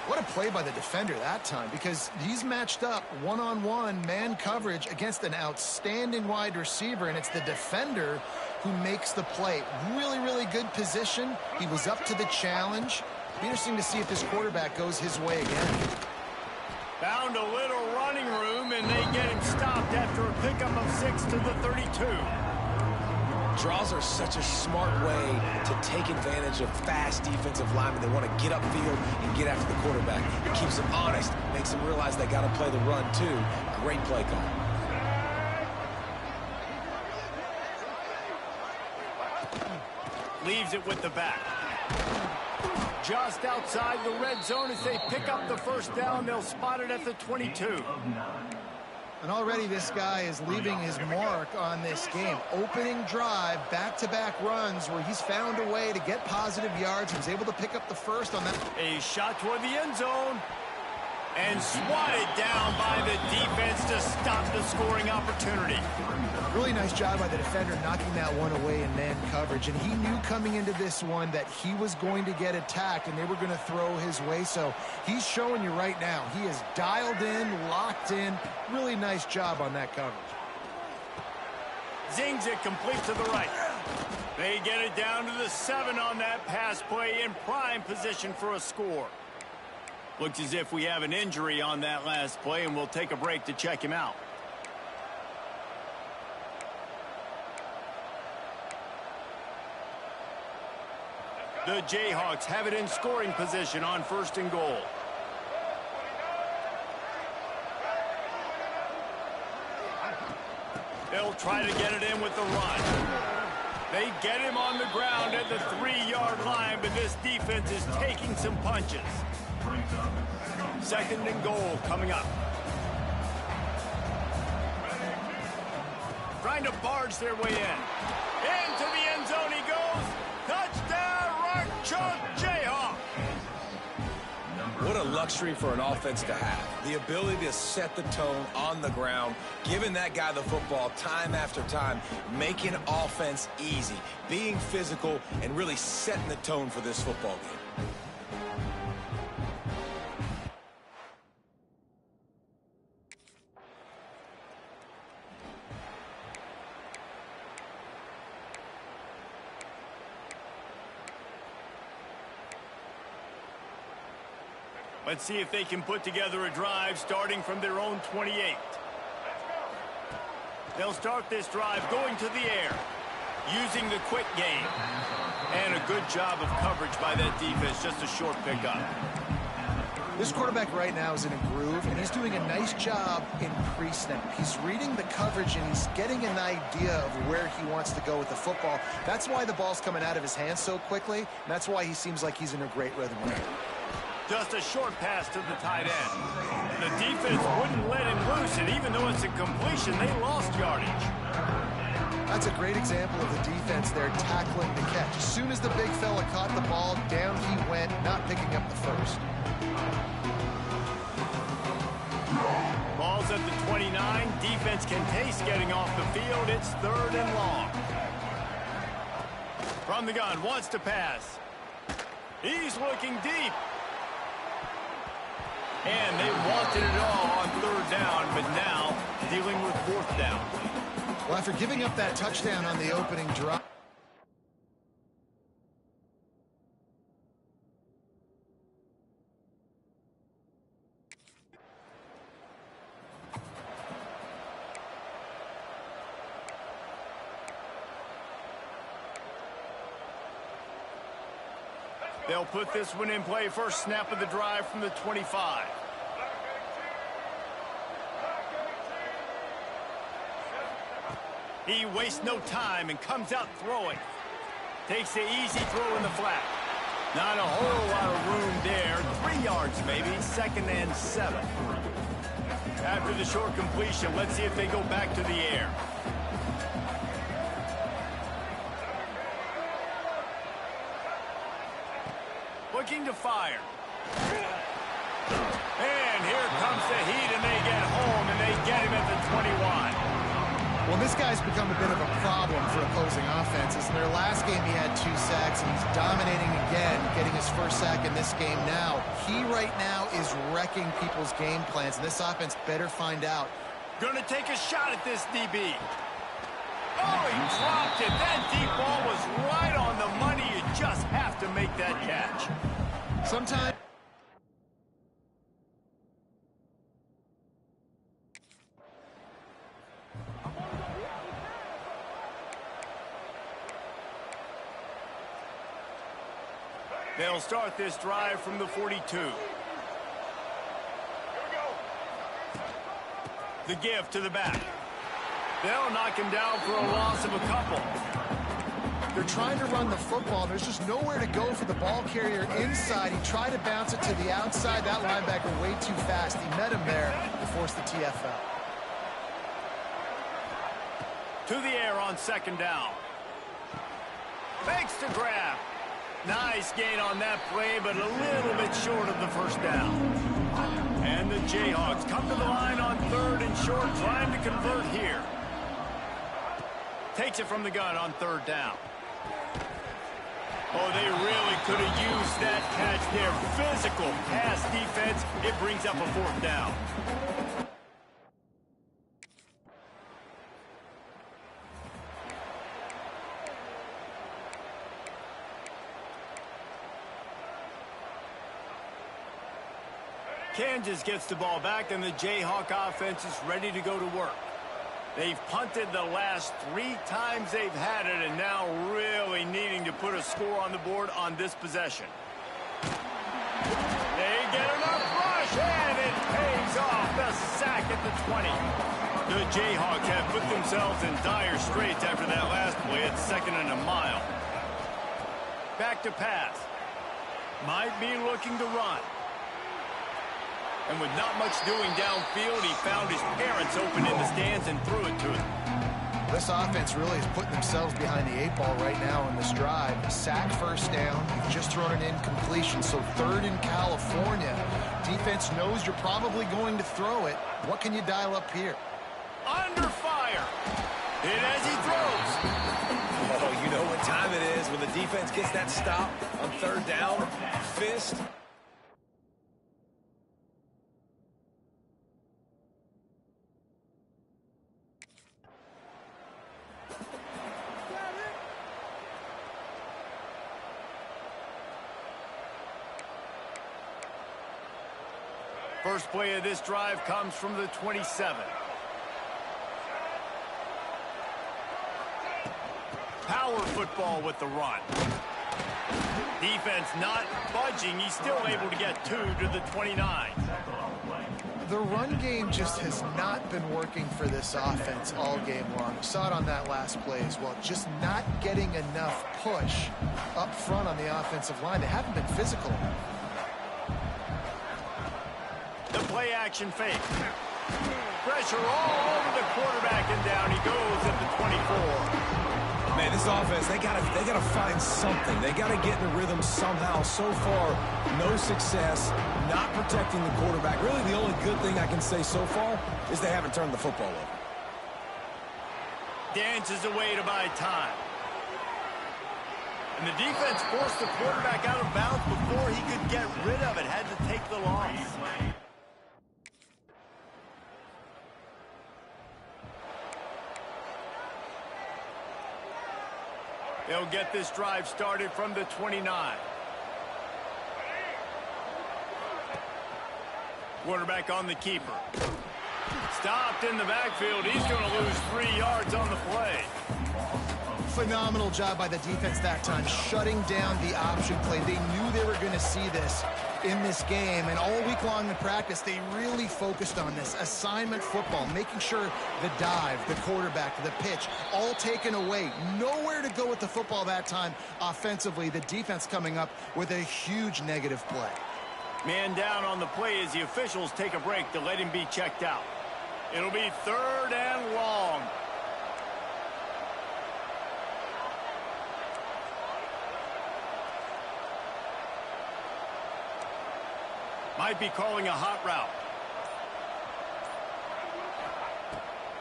What a play by the defender that time, because he's matched up one-on-one man coverage against an outstanding wide receiver, and it's the defender who makes the play. Really, really good position. He was up to the challenge. Be interesting to see if this quarterback goes his way again. Found a little running room, and they get him stopped after a pickup of 6 to the 32. Draws are such a smart way to take advantage of fast defensive linemen. They want to get upfield and get after the quarterback. It keeps them honest, makes them realize they got to play the run too. Great play call. Leaves it with the back. Just outside the red zone as they pick up the first down. They'll spot it at the 22. And already this guy is leaving his mark on this game. Opening drive, back-to-back runs where he's found a way to get positive yards. He was able to pick up the first on that. A shot toward the end zone. And swatted down by the defense to stop the scoring opportunity. Really nice job by the defender knocking that one away in man coverage. And he knew coming into this one that he was going to get attacked and they were going to throw his way. So he's showing you right now. He is dialed in, locked in. Really nice job on that coverage. Zings it complete to the right. They get it down to the 7 on that pass play in prime position for a score. Looks as if we have an injury on that last play, and we'll take a break to check him out. The Jayhawks have it in scoring position on 1st and goal. They'll try to get it in with the run. They get him on the ground at the 3-yard line, but this defense is taking some punches. 2nd and goal coming up. Trying to barge their way in. Into the end zone he goes. Touchdown, Rock Chalk Jayhawk. What a luxury for an offense to have. The ability to set the tone on the ground, giving that guy the football time after time, making offense easy, being physical, and really setting the tone for this football game. Let's see if they can put together a drive starting from their own 28. They'll start this drive going to the air, using the quick game. And a good job of coverage by that defense, just a short pickup. This quarterback right now is in a groove, and he's doing a nice job in pre-snap. He's reading the coverage, and he's getting an idea of where he wants to go with the football. That's why the ball's coming out of his hands so quickly, and that's why he seems like he's in a great rhythm right now. Just a short pass to the tight end. The defense wouldn't let him loose, and even though it's a completion, they lost yardage. That's a great example of the defense there tackling the catch. As soon as the big fella caught the ball, down he went, not picking up the first. Ball's at the 29. Defense can taste getting off the field. It's 3rd and long. From the gun, wants to pass. He's looking deep. And they wanted it all on 3rd down, but now dealing with 4th down. Well, after giving up that touchdown on the opening drive, they'll put this one in play. First snap of the drive from the 25. He wastes no time and comes out throwing. Takes the easy throw in the flat. Not a whole lot of room there. 3 yards maybe. 2nd and 7. After the short completion, let's see if they go back to the air. Looking to fire. And here comes the heat, and they get home, and they get him at the 21. well, this guy's become a bit of a problem for opposing offenses. In their last game, he had 2 sacks, and he's dominating again, getting his first sack in this game now. He right now is wrecking people's game plans, and this offense better find out. Gonna take a shot at this DB. Oh, he dropped it. That deep ball was right on the money. You just have to make that catch. Sometimes they'll start this drive from the 42. The give to the back. They'll knock him down for a loss of a couple. they're trying to run the football. There's just nowhere to go for the ball carrier inside. He tried to bounce it to the outside. That linebacker way too fast. He met him there and forced the TFL. To the air on 2nd down. Fakes to grab. Nice gain on that play, but a little bit short of the first down. And the Jayhawks come to the line on 3rd and short, trying to convert here. Takes it from the gun on 3rd down. Oh, they really could have used that catch there. Physical pass defense. It brings up a 4th down. Kansas gets the ball back, and the Jayhawk offense is ready to go to work. They've punted the last 3 times they've had it, and now really needing to put a score on the board on this possession. They get enough rush, and it pays off. The sack at the 20. The Jayhawks have put themselves in dire straits after that last play at 2nd and a mile. Back to pass. Might be looking to run. And with not much doing downfield, he found his parents open in the stands and threw it to him. This offense really is putting themselves behind the 8 ball right now on this drive. Sack, first down. You've just thrown an incompletion, so 3rd in California. Defense knows you're probably going to throw it. What can you dial up here? Under fire. Hit as he throws. Oh, you know what time it is when the defense gets that stop on 3rd down. Fist. First play of this drive comes from the 27. Power football with the run. Defense not budging. He's still able to get 2 to the 29. The run game just has not been working for this offense all game long. We saw it on that last play as well. Just not getting enough push up front on the offensive line. They haven't been physical. The play action fake. Pressure all over the quarterback, and down he goes at the 24. Man, this offense, they gotta find something. They gotta get in the rhythm somehow. So far, no success, not protecting the quarterback. Really, the only good thing I can say so far is they haven't turned the football over. Dances away to buy time. And the defense forced the quarterback out of bounds before he could get rid of it. Had to take the loss. They'll get this drive started from the 29. Quarterback on the keeper. Stopped in the backfield. He's going to lose 3 yards on the play. Phenomenal job by the defense that time, shutting down the option play. They knew they were going to see this in this game, and all week long in practice, they really focused on this assignment football, making sure the dive, the quarterback, the pitch, all taken away. Nowhere to go with the football that time offensively. The defense coming up with a huge negative play. Man down on the play as the officials take a break to let him be checked out. It'll be 3rd and long. Might be calling a hot route.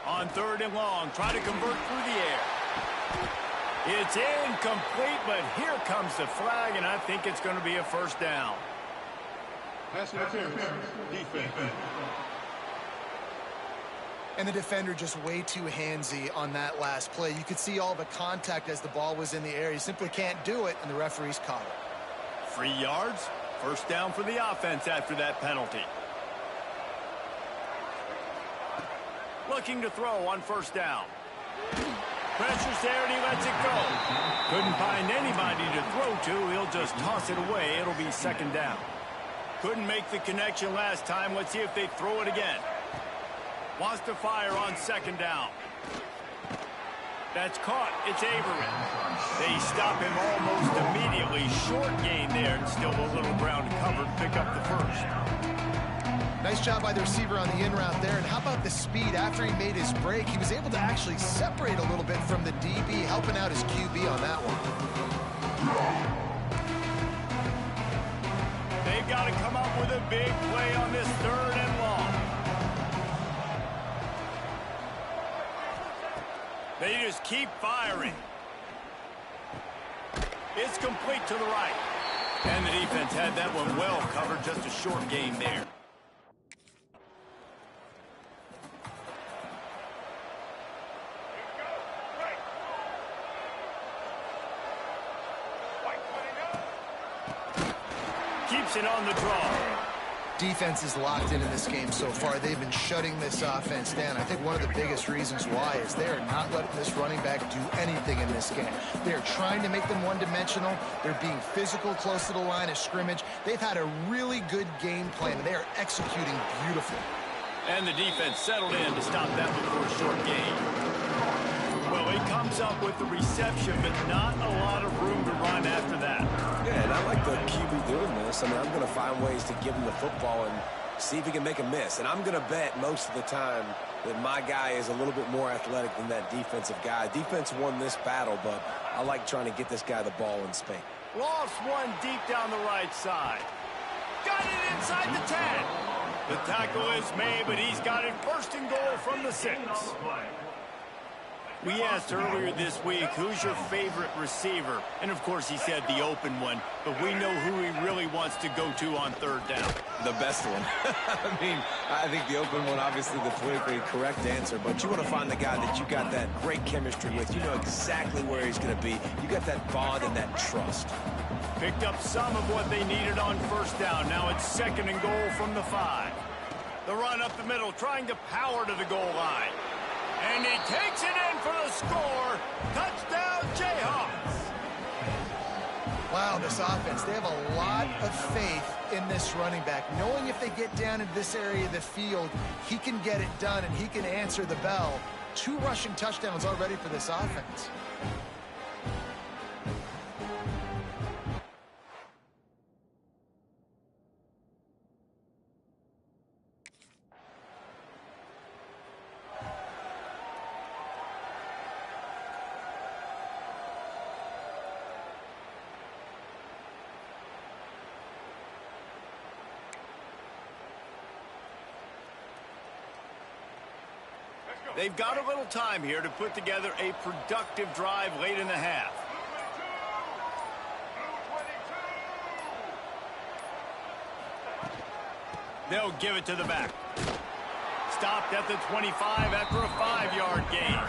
On 3rd and long, try to convert through the air. It's incomplete, but here comes the flag, and I think it's going to be a first down. Pass interference. Defense. And the defender just way too handsy on that last play. You could see all the contact as the ball was in the air. He simply can't do it, and the referees caught it. 3 yards. First down for the offense after that penalty. Looking to throw on 1st down. Pressure's there and he lets it go. Couldn't find anybody to throw to. He'll just toss it away. It'll be 2nd down. Couldn't make the connection last time. Let's see if they throw it again. Wants to fire on 2nd down. That's caught. It's Avery. They stop him almost immediately. Short gain there and still a little ground covered. Pick up the 1st. Nice job by the receiver on the in route there. And how about the speed after he made his break? He was able to actually separate a little bit from the DB, helping out his QB on that one. They've got to come up with a big play on this 3rd and long. They just keep firing. It's complete to the right. And the defense had that one well covered. Just a short gain there. Keeps it on the draw. Defense is locked in this game so far. They've been shutting this offense down. I think one of the biggest reasons why is they are not letting this running back do anything in this game. They're trying to make them one-dimensional. They're being physical close to the line of scrimmage. They've had a really good game plan, and they are executing beautifully. And the defense settled in to stop that before a short gain. Well, he comes up with the reception, but not a lot of room to run after that. Yeah, and I like the QB doing this. I mean, I'm going to find ways to give him the football and see if he can make a miss. And I'm going to bet most of the time that my guy is a little bit more athletic than that defensive guy. Defense won this battle, but I like trying to get this guy the ball in space. Lost one deep down the right side. Got it inside the 10. The tackle is made, but he's got it first and goal from the 6. We asked earlier this week, who's your favorite receiver? And, of course, he said the open one, but we know who he really wants to go to on third down. The best one. I mean, I think the open one, obviously the politically correct answer, but you want to find the guy that you got that great chemistry with. You know exactly where he's going to be. You got that bond and that trust. Picked up some of what they needed on first down. Now it's second and goal from the 5. The run up the middle, trying to power to the goal line. And he takes it in for the score. Touchdown, Jayhawks. Wow, this offense, they have a lot of faith in this running back, knowing if they get down into this area of the field, he can get it done and he can answer the bell. 2 rushing touchdowns already for this offense. They've got a little time here to put together a productive drive late in the half. They'll give it to the back. Stopped at the 25 after a 5-yard gain.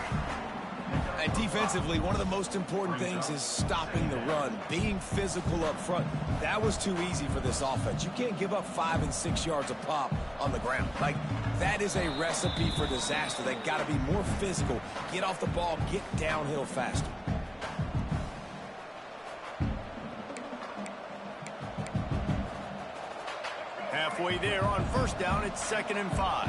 And defensively, one of the most important things is stopping the run, being physical up front. That was too easy for this offense. You can't give up 5 and 6 yards a pop on the ground. Like, that is a recipe for disaster. They got to be more physical, get off the ball, get downhill faster. Halfway there on first down, it's second and 5.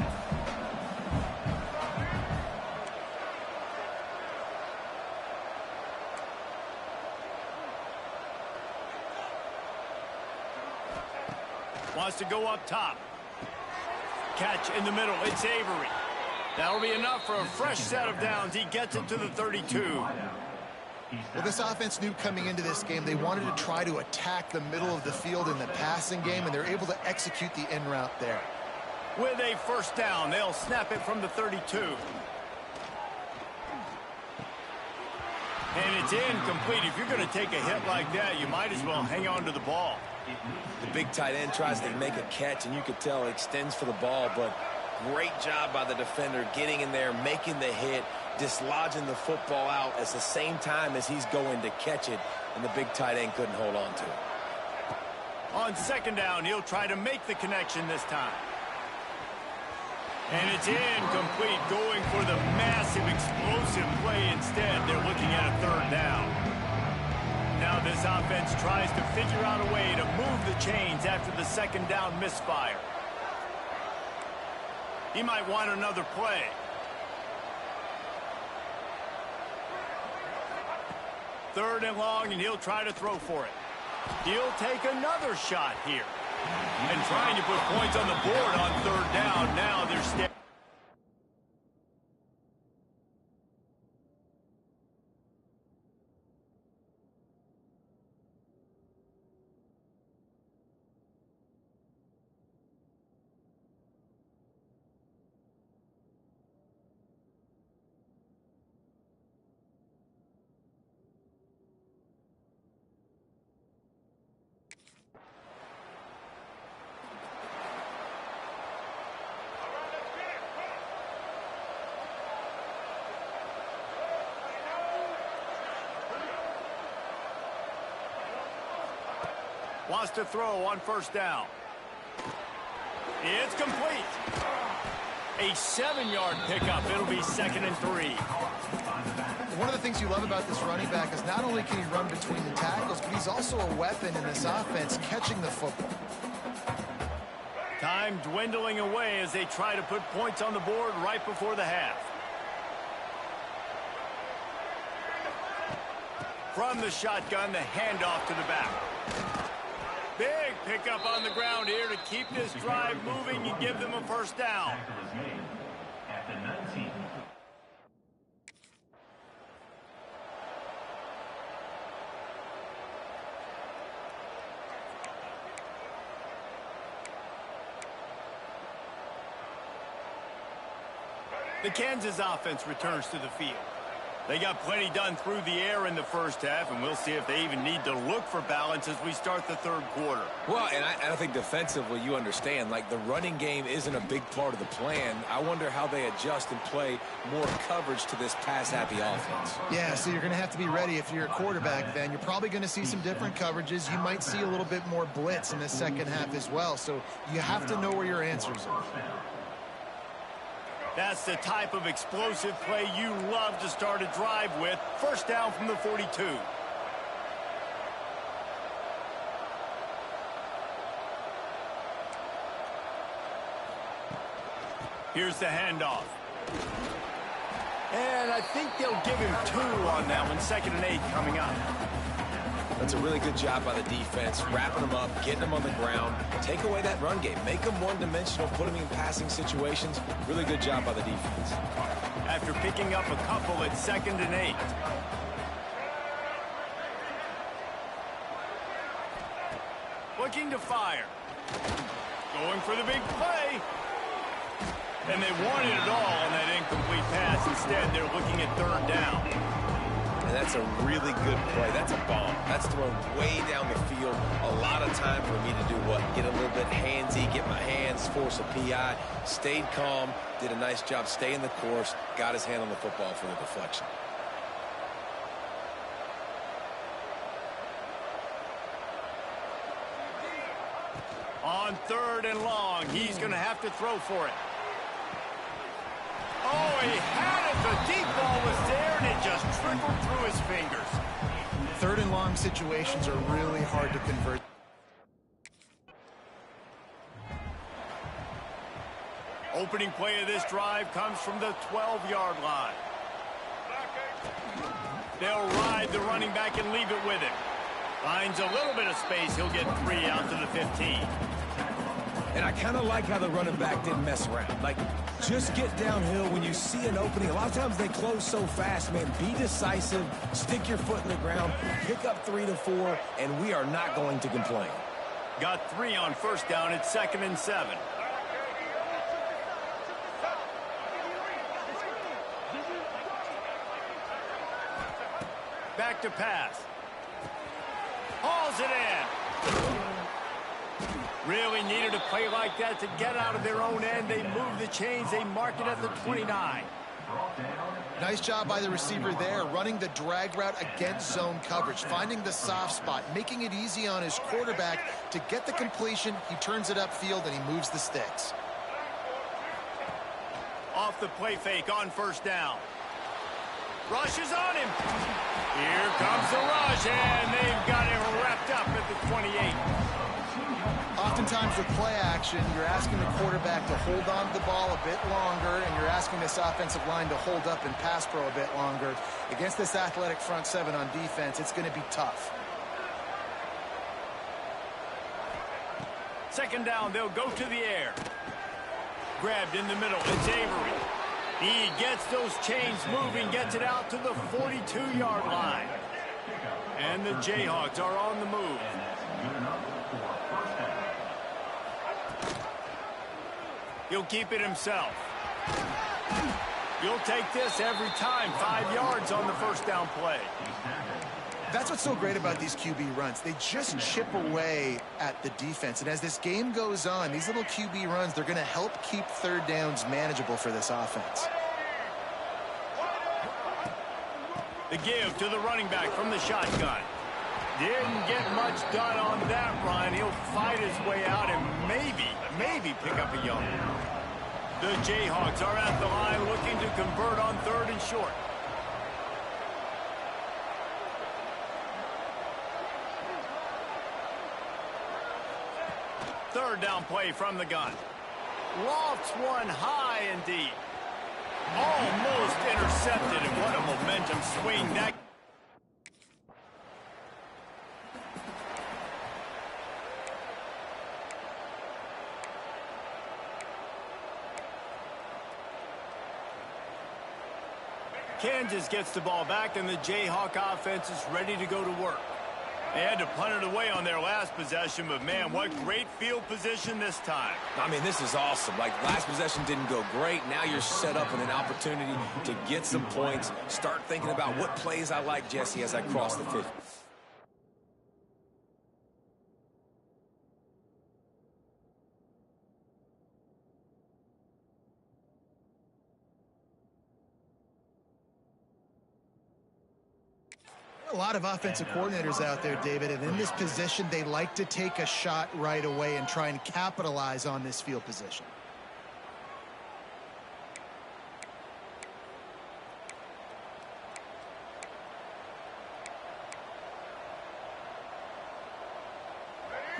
Wants to go up top. Catch in the middle. It's Avery. That'll be enough for a fresh set of downs. He gets it to the 32. Well, this offense knew coming into this game they wanted to try to attack the middle of the field in the passing game, and they're able to execute the in route there. With a first down, they'll snap it from the 32. And it's incomplete. If you're going to take a hit like that, you might as well hang on to the ball. The big tight end tries to make a catch, and you could tell he extends for the ball, but great job by the defender getting in there, making the hit, dislodging the football out at the same time as he's going to catch it, and the big tight end couldn't hold on to it. On second down, he'll try to make the connection this time. And it's incomplete, going for the massive explosive play instead. They're looking at a third down. Now this offense tries to figure out a way to move the chains after the second down misfire. He might want another play. Third and long, and he'll try to throw for it. He'll take another shot here. And trying to put points on the board on third down. Now they're staying. Wants to throw on first down. It's complete. A 7-yard pickup. It'll be second and 3. One of the things you love about this running back is not only can he run between the tackles, but he's also a weapon in this offense catching the football. Time dwindling away as they try to put points on the board right before the half. From the shotgun, the handoff to the back. Big Pick up on the ground here to keep this drive moving and give them a first down. At the 19. The Kansas offense returns to the field. They got plenty done through the air in the first half, and we'll see if they even need to look for balance as we start the third quarter. Well, and I think defensively, you understand, like the running game isn't a big part of the plan. I wonder how they adjust and play more coverage to this pass-happy offense. Yeah, so you're going to have to be ready if you're a quarterback then. You're probably going to see some different coverages. You might see a little bit more blitz in the second half as well, so you have to know where your answers are. That's the type of explosive play you love to start a drive with. First down from the 42. Here's the handoff. And I think they'll give him 2 on that one. 2nd and 8 coming up. That's a really good job by the defense, wrapping them up, getting them on the ground. Take away that run game. Make them one-dimensional, put them in passing situations. Really good job by the defense. After picking up a couple at 2nd and 8. Looking to fire. Going for the big play. And they wanted it all on that incomplete pass. Instead, they're looking at 3rd down. And that's a really good play. That's a bomb. That's thrown way down the field. A lot of time for me to do what? Get a little bit handsy, get my hands, force a PI. Stayed calm, did a nice job staying the course, got his hand on the football for the deflection. On 3rd and long, he's going to have to throw for it. Oh, he had it. The deep ball was there, and it just trickled through his fingers. 3rd and long situations are really hard to convert. Opening play of this drive comes from the 12-yard line. They'll ride the running back and leave it with him. Finds a little bit of space. He'll get 3 out to the 15. And I kind of like how the running back didn't mess around. Like, just get downhill when you see an opening. A lot of times they close so fast, man. Be decisive, stick your foot in the ground, pick up 3 to 4, and we are not going to complain. Got 3 on first down at 2nd and 7. Back to pass. Hauls it in. Really needed a play like that to get out of their own end. They move the chains. They mark it at the 29. Nice job by the receiver there, running the drag route against zone coverage, finding the soft spot, making it easy on his quarterback to get the completion. He turns it upfield, and he moves the sticks. Off the play fake on first down. Rushes on him. Here comes the rush, and they've got him wrapped up at the 28. Oftentimes with play action, you're asking the quarterback to hold on to the ball a bit longer, and you're asking this offensive line to hold up and pass pro a bit longer. Against this athletic front 7 on defense, it's going to be tough. 2nd down, they'll go to the air. Grabbed in the middle, it's Avery. He gets those chains moving, gets it out to the 42-yard line. And the Jayhawks are on the move. He'll keep it himself. He'll take this every time. 5 yards on the first down play. That's what's so great about these QB runs. They just chip away at the defense. And as this game goes on, these little QB runs, they're going to help keep 3rd downs manageable for this offense. The give to the running back from the shotgun. Didn't get much done on that run. He'll fight his way out and maybe pick up a yard. The Jayhawks are at the line looking to convert on 3rd and short. Third down play from the gun. Lofts one high and deep. Almost intercepted, and what a momentum swing that. Kansas gets the ball back, and the Jayhawk offense is ready to go to work. They had to punt it away on their last possession, but, man, what great field position this time. I mean, this is awesome. Like, last possession didn't go great. Now you're set up with an opportunity to get some points. Start thinking about what plays I like, Jesse, as I cross the 50. A lot of offensive coordinators out there, David, and in this position, they like to take a shot right away and try and capitalize on this field position.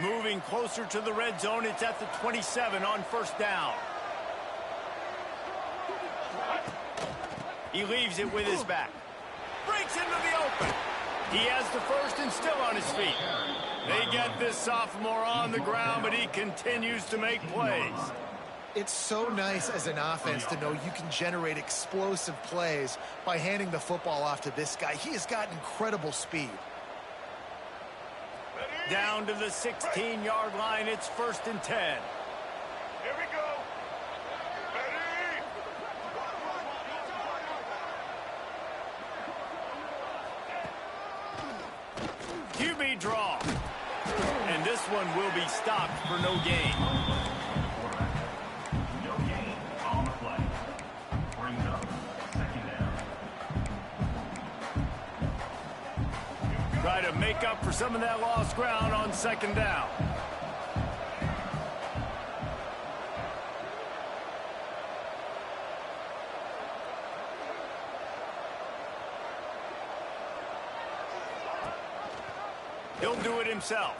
Moving closer to the red zone, it's at the 27 on first down. He leaves it with his back. Breaks into the open. He has the first and still on his feet. They get this sophomore on the ground, but he continues to make plays. It's so nice as an offense to know you can generate explosive plays by handing the football off to this guy. He has got incredible speed. Down to the 16-yard line, it's 1st and 10. Here we go. QB draw. And this one will be stopped for no gain. No gain on the play. Brings up 2nd down. Try to make up for some of that lost ground on 2nd down. He'll do it himself.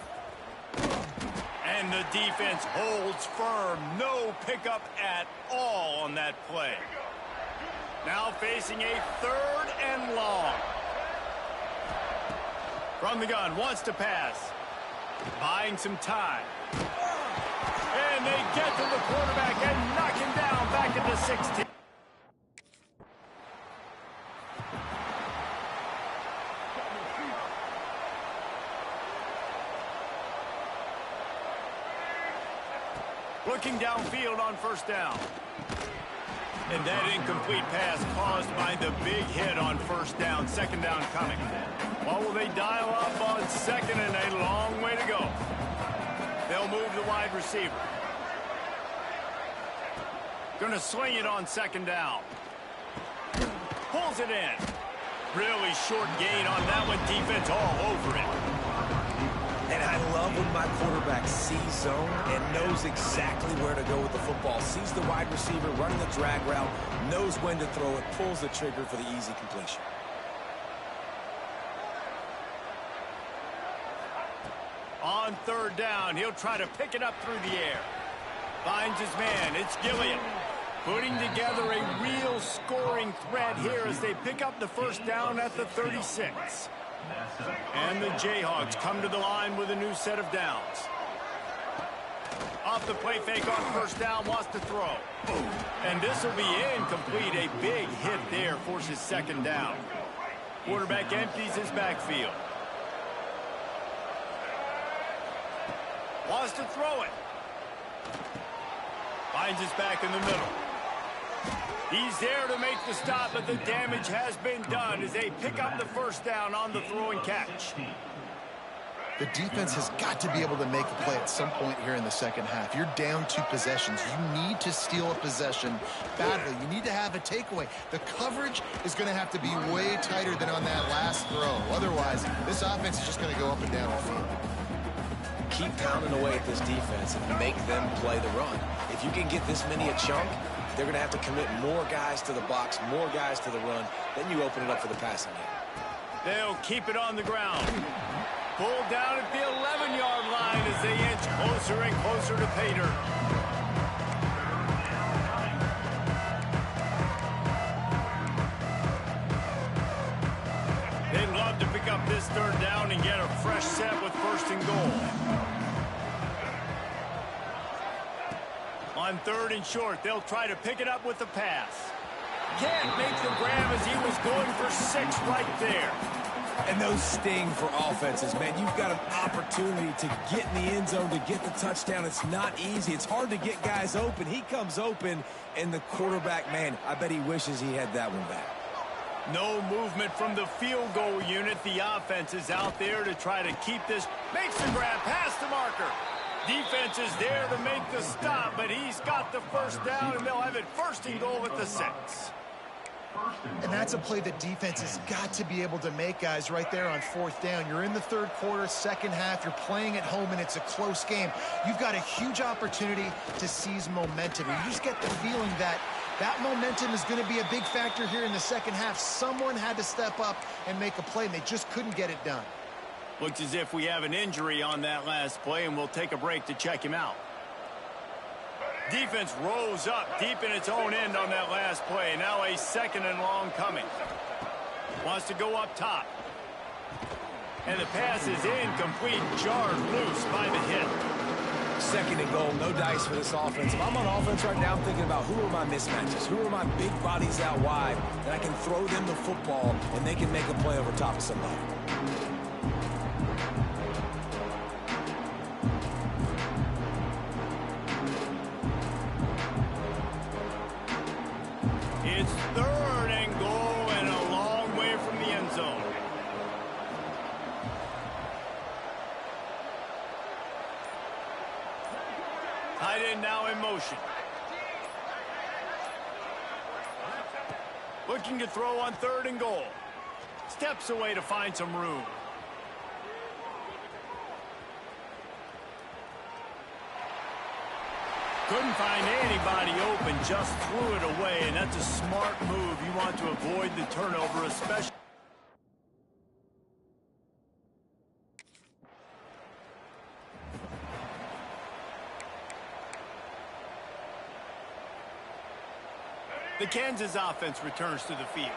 And the defense holds firm. No pickup at all on that play. Now facing a 3rd and long. From the gun, wants to pass. Buying some time. And they get to the quarterback and knock him down back at the 16. Looking downfield on 1st down. And that incomplete pass caused by the big hit on 1st down. 2nd down coming. What will they dial up on 2nd and a long way to go? They'll move the wide receiver. Gonna swing it on 2nd down. Pulls it in. Really short gain on that one. Defense all over it. And I love when my quarterback sees zone and knows exactly where to go with the football. Sees the wide receiver running the drag route, knows when to throw it, pulls the trigger for the easy completion. On 3rd down, he'll try to pick it up through the air. Finds his man. It's Gilliam. Putting together a real scoring threat here as they pick up the 1st down at the 36. And the Jayhawks come to the line with a new set of downs. Off the play fake on 1st down, wants to throw. And this will be incomplete. A big hit there forces 2nd down. Quarterback empties his backfield. Wants to throw it. Finds his back in the middle. He's there to make the stop, but the damage has been done as they pick up the 1st down on the throw and catch. The defense has got to be able to make a play at some point here in the 2nd half. You're down 2 possessions. You need to steal a possession badly. You need to have a takeaway. The coverage is going to have to be way tighter than on that last throw. Otherwise, this offense is just going to go up and down the field. Keep pounding away at this defense and make them play the run. If you can get this many a chunk, they're going to have to commit more guys to the box, more guys to the run. Then you open it up for the passing game. They'll keep it on the ground. Pulled down at the 11-yard line as they inch closer and closer to pay dirt. They'd love to pick up this 3rd down and get a fresh set with 1st and goal. On 3rd and short, they'll try to pick it up with the pass. Can't make the grab as he was going for 6 right there. And those sting for offenses, man. You've got an opportunity to get in the end zone, to get the touchdown. It's not easy. It's hard to get guys open. He comes open, and the quarterback, man, I bet he wishes he had that one back. No movement from the field goal unit. The offense is out there to try to keep this. Makes the grab past the marker. Defense is there to make the stop, but he's got the first down, and they'll have it 1st and goal at the 6. And that's a play that defense has got to be able to make, guys, right there on 4th down. You're in the 3rd quarter, 2nd half. You're playing at home, and it's a close game. You've got a huge opportunity to seize momentum. You just get the feeling that that momentum is going to be a big factor here in the 2nd half. Someone had to step up and make a play, and they just couldn't get it done. Looks as if we have an injury on that last play, and we'll take a break to check him out. Defense rose up deep in its own end on that last play. Now a 2nd and long coming. Wants to go up top. And the pass is incomplete, jarred loose by the hit. 2nd and goal, no dice for this offense. If I'm on offense right now, I'm thinking about who are my mismatches, who are my big bodies out wide that I can throw them the football and they can make a play over top of somebody. It's 3rd and goal and a long way from the end zone. Tight end now in motion. Looking to throw on 3rd and goal. Steps away to find some room. Couldn't find anybody open, just threw it away, and that's a smart move. You want to avoid the turnover, especially. The Kansas offense returns to the field.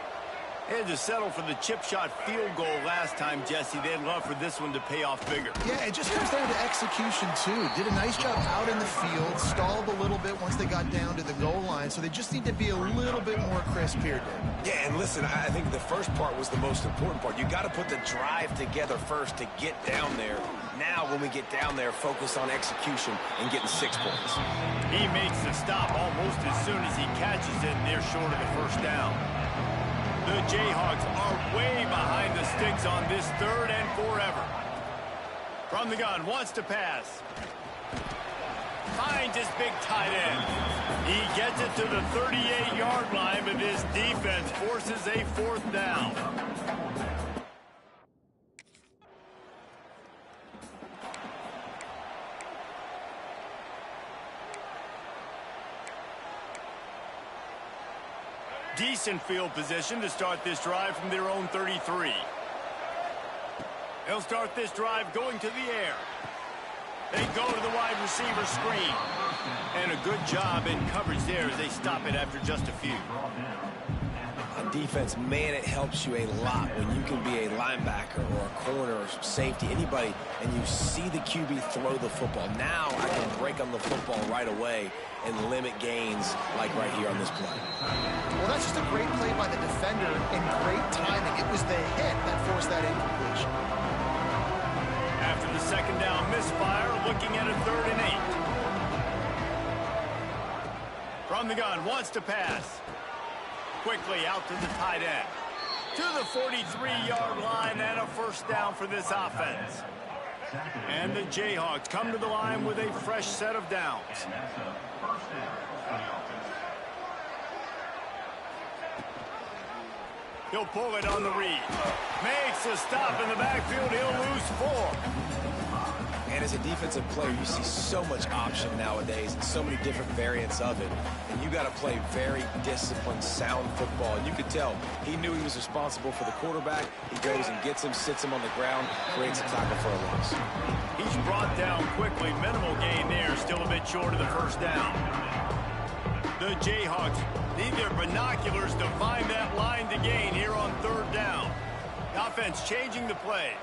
They had to settle for the chip shot field goal last time, Jesse. They'd love for this one to pay off bigger. Yeah, it just comes down to execution, too. Did a nice job out in the field, stalled a little bit once they got down to the goal line, so they just need to be a little bit more crisp here, Dave. Yeah, and listen, I think the first part was the most important part. You got to put the drive together first to get down there. Now, when we get down there, focus on execution and getting 6 points. He makes the stop almost as soon as he catches it, and they're short of the first down. The Jayhawks are way behind the sticks on this 3rd and forever. From the gun, wants to pass. Finds his big tight end. He gets it to the 38-yard line, but his defense forces a 4th down. Decent field position to start this drive from their own 33. They'll start this drive going to the air. They go to the wide receiver screen. And a good job in coverage there as they stop it after just a few. On defense, man, it helps you a lot when you can be a linebacker or a corner or safety, anybody, and you see the QB throw the football. Now I can break on the football right away and limit gains like right here on this play. Well, that's just a great play by the defender and great timing. It was the hit that forced that incompletion. After the 2nd down misfire, looking at a 3rd and 8. From the gun, wants to pass. Quickly out to the tight end. To the 43-yard line and a 1st down for this offense. And the Jayhawks come to the line with a fresh set of downs. He'll pull it on the read. Makes a stop in the backfield. He'll lose 4. And as a defensive player, you see so much option nowadays and so many different variants of it. And you got to play very disciplined, sound football. And you could tell he knew he was responsible for the quarterback. He goes and gets him, sits him on the ground, creates a tackle for a loss. He's brought down quickly. Minimal gain there. Still a bit short of the 1st down. The Jayhawks need their binoculars to find that line to gain here on 3rd down. The offense changing the play.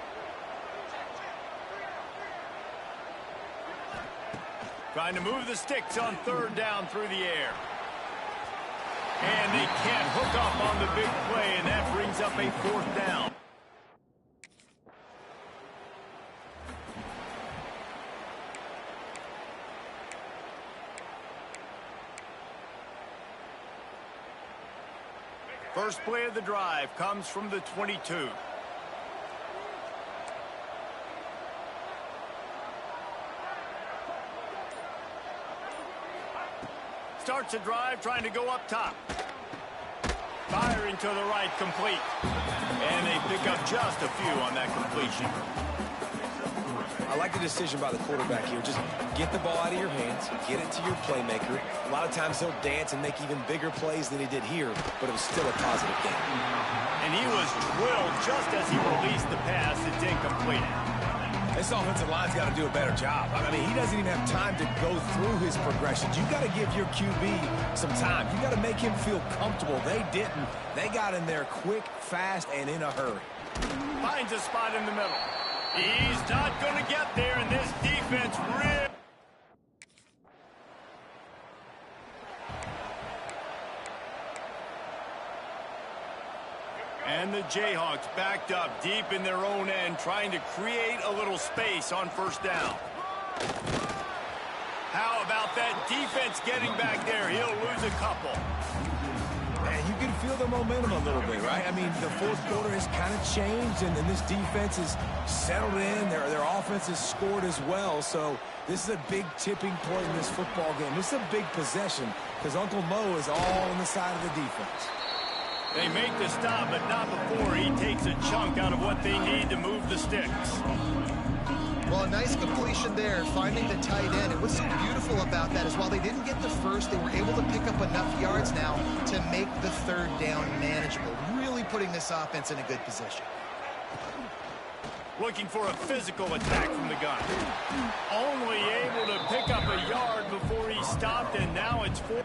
Trying to move the sticks on 3rd down through the air. And they can't hook up on the big play, and that brings up a 4th down. First play of the drive comes from the 22. Starts a drive trying to go up top. Firing to the right, complete. And they pick up just a few on that completion. I like the decision by the quarterback here. Just get the ball out of your hands, get it to your playmaker. A lot of times he'll dance and make even bigger plays than he did here, but it was still a positive game. And he was drilled just as he released the pass. It's incomplete. This offensive line's got to do a better job. I mean, he doesn't even have time to go through his progressions. You've got to give your QB some time. You've got to make him feel comfortable. They didn't. They got in there quick, fast, and in a hurry. Finds a spot in the middle. He's not going to get there, and this defense really... And the Jayhawks backed up deep in their own end, trying to create a little space on 1st down. How about that defense getting back there? He'll lose a couple. Man, you can feel the momentum a little bit, right? I mean, the 4th quarter has kind of changed, and then this defense has settled in. Their offense has scored as well, so this is a big tipping point in this football game. This is a big possession because Uncle Mo is all on the side of the defense. They make the stop, but not before he takes a chunk out of what they need to move the sticks. Well, a nice completion there, finding the tight end. And what's so beautiful about that is while they didn't get the first, they were able to pick up enough yards now to make the 3rd down manageable, really putting this offense in a good position. Looking for a physical attack from the gun. Only able to pick up a yard before he stopped, and now it's 4.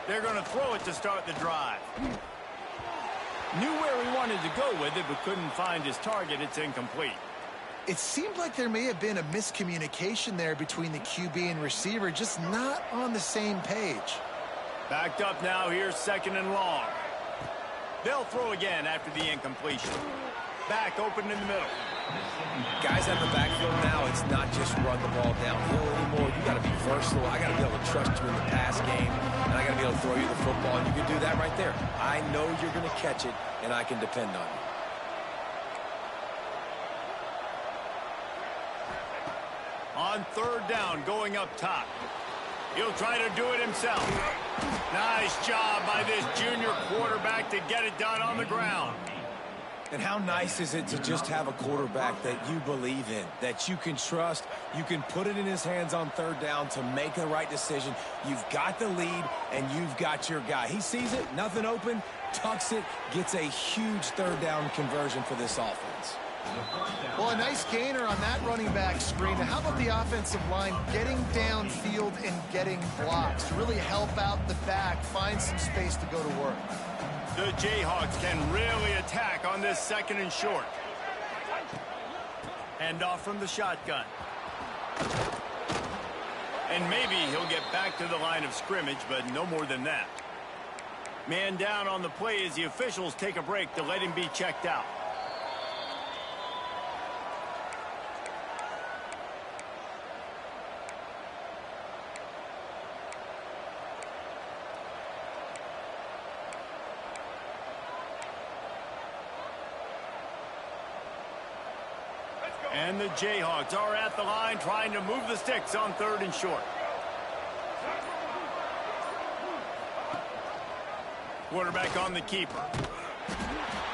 They're going to throw it to start the drive. Knew where he wanted to go with it, but couldn't find his target. It's incomplete. It seemed like there may have been a miscommunication there between the QB and receiver, just not on the same page. Backed up now, here's 2nd and long. They'll throw again after the incompletion. Back open in the middle. Guys out in the backfield now, it's not just run the ball downhill anymore. You got to be versatile. I got to be able to trust you in the pass game, and I got to be able to throw you the football, and you can do that right there. I know you're going to catch it, and I can depend on you. On 3rd down, going up top. He'll try to do it himself. Nice job by this junior quarterback to get it done on the ground. And how nice is it to just have a quarterback that you believe in, that you can trust, you can put it in his hands on 3rd down to make the right decision. You've got the lead, and you've got your guy. He sees it, nothing open, tucks it, gets a huge 3rd down conversion for this offense. Well, a nice gainer on that running back screen. Now, how about the offensive line getting downfield and getting blocks to really help out the back, find some space to go to work? The Jayhawks can really attack on this 2nd and short. Hand off from the shotgun. And maybe he'll get back to the line of scrimmage, but no more than that. Man down on the play as the officials take a break to let him be checked out. And the Jayhawks are at the line trying to move the sticks on 3rd and short. Quarterback on the keeper.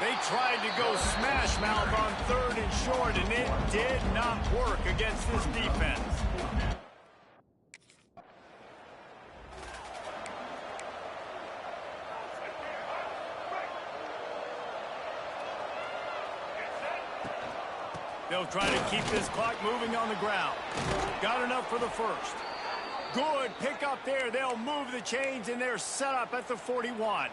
They tried to go smash mouth on 3rd and short, and it did not work against this defense. They'll try to keep this clock moving on the ground. Got enough for the first. Good pick up there. They'll move the chains, and they're set up at the 41.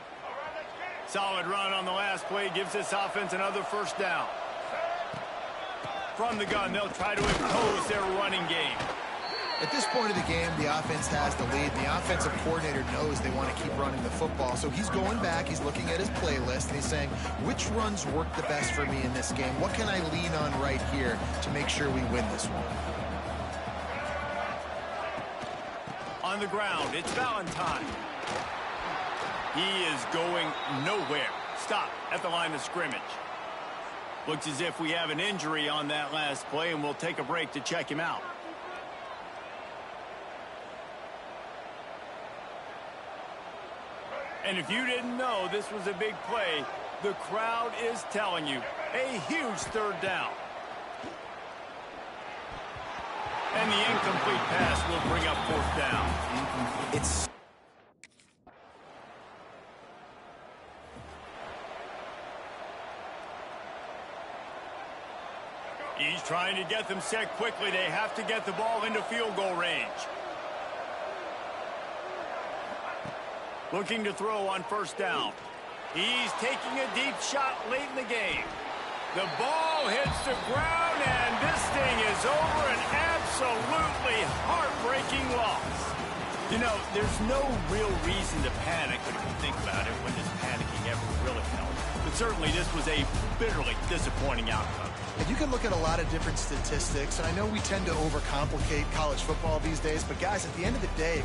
Solid run on the last play gives this offense another first down. From the gun, they'll try to impose their running game. At this point of the game, the offense has the lead. The offensive coordinator knows they want to keep running the football. So he's going back, he's looking at his playlist, and he's saying, which runs work the best for me in this game? What can I lean on right here to make sure we win this one? On the ground, it's Valentine. He is going nowhere. Stop at the line of scrimmage. Looks as if we have an injury on that last play, and we'll take a break to check him out. And if you didn't know this was a big play, the crowd is telling you, a huge third down. And the incomplete pass will bring up fourth down. It's He's trying to get them set quickly. They have to get the ball into field goal range. Looking to throw on first down. He's taking a deep shot late in the game. The ball hits the ground, and this thing is over. An absolutely heartbreaking loss. You know, there's no real reason to panic when you think about it, when does panicking ever really help? But certainly this was a bitterly disappointing outcome. And you can look at a lot of different statistics, and I know we tend to overcomplicate college football these days, but guys, at the end of the day,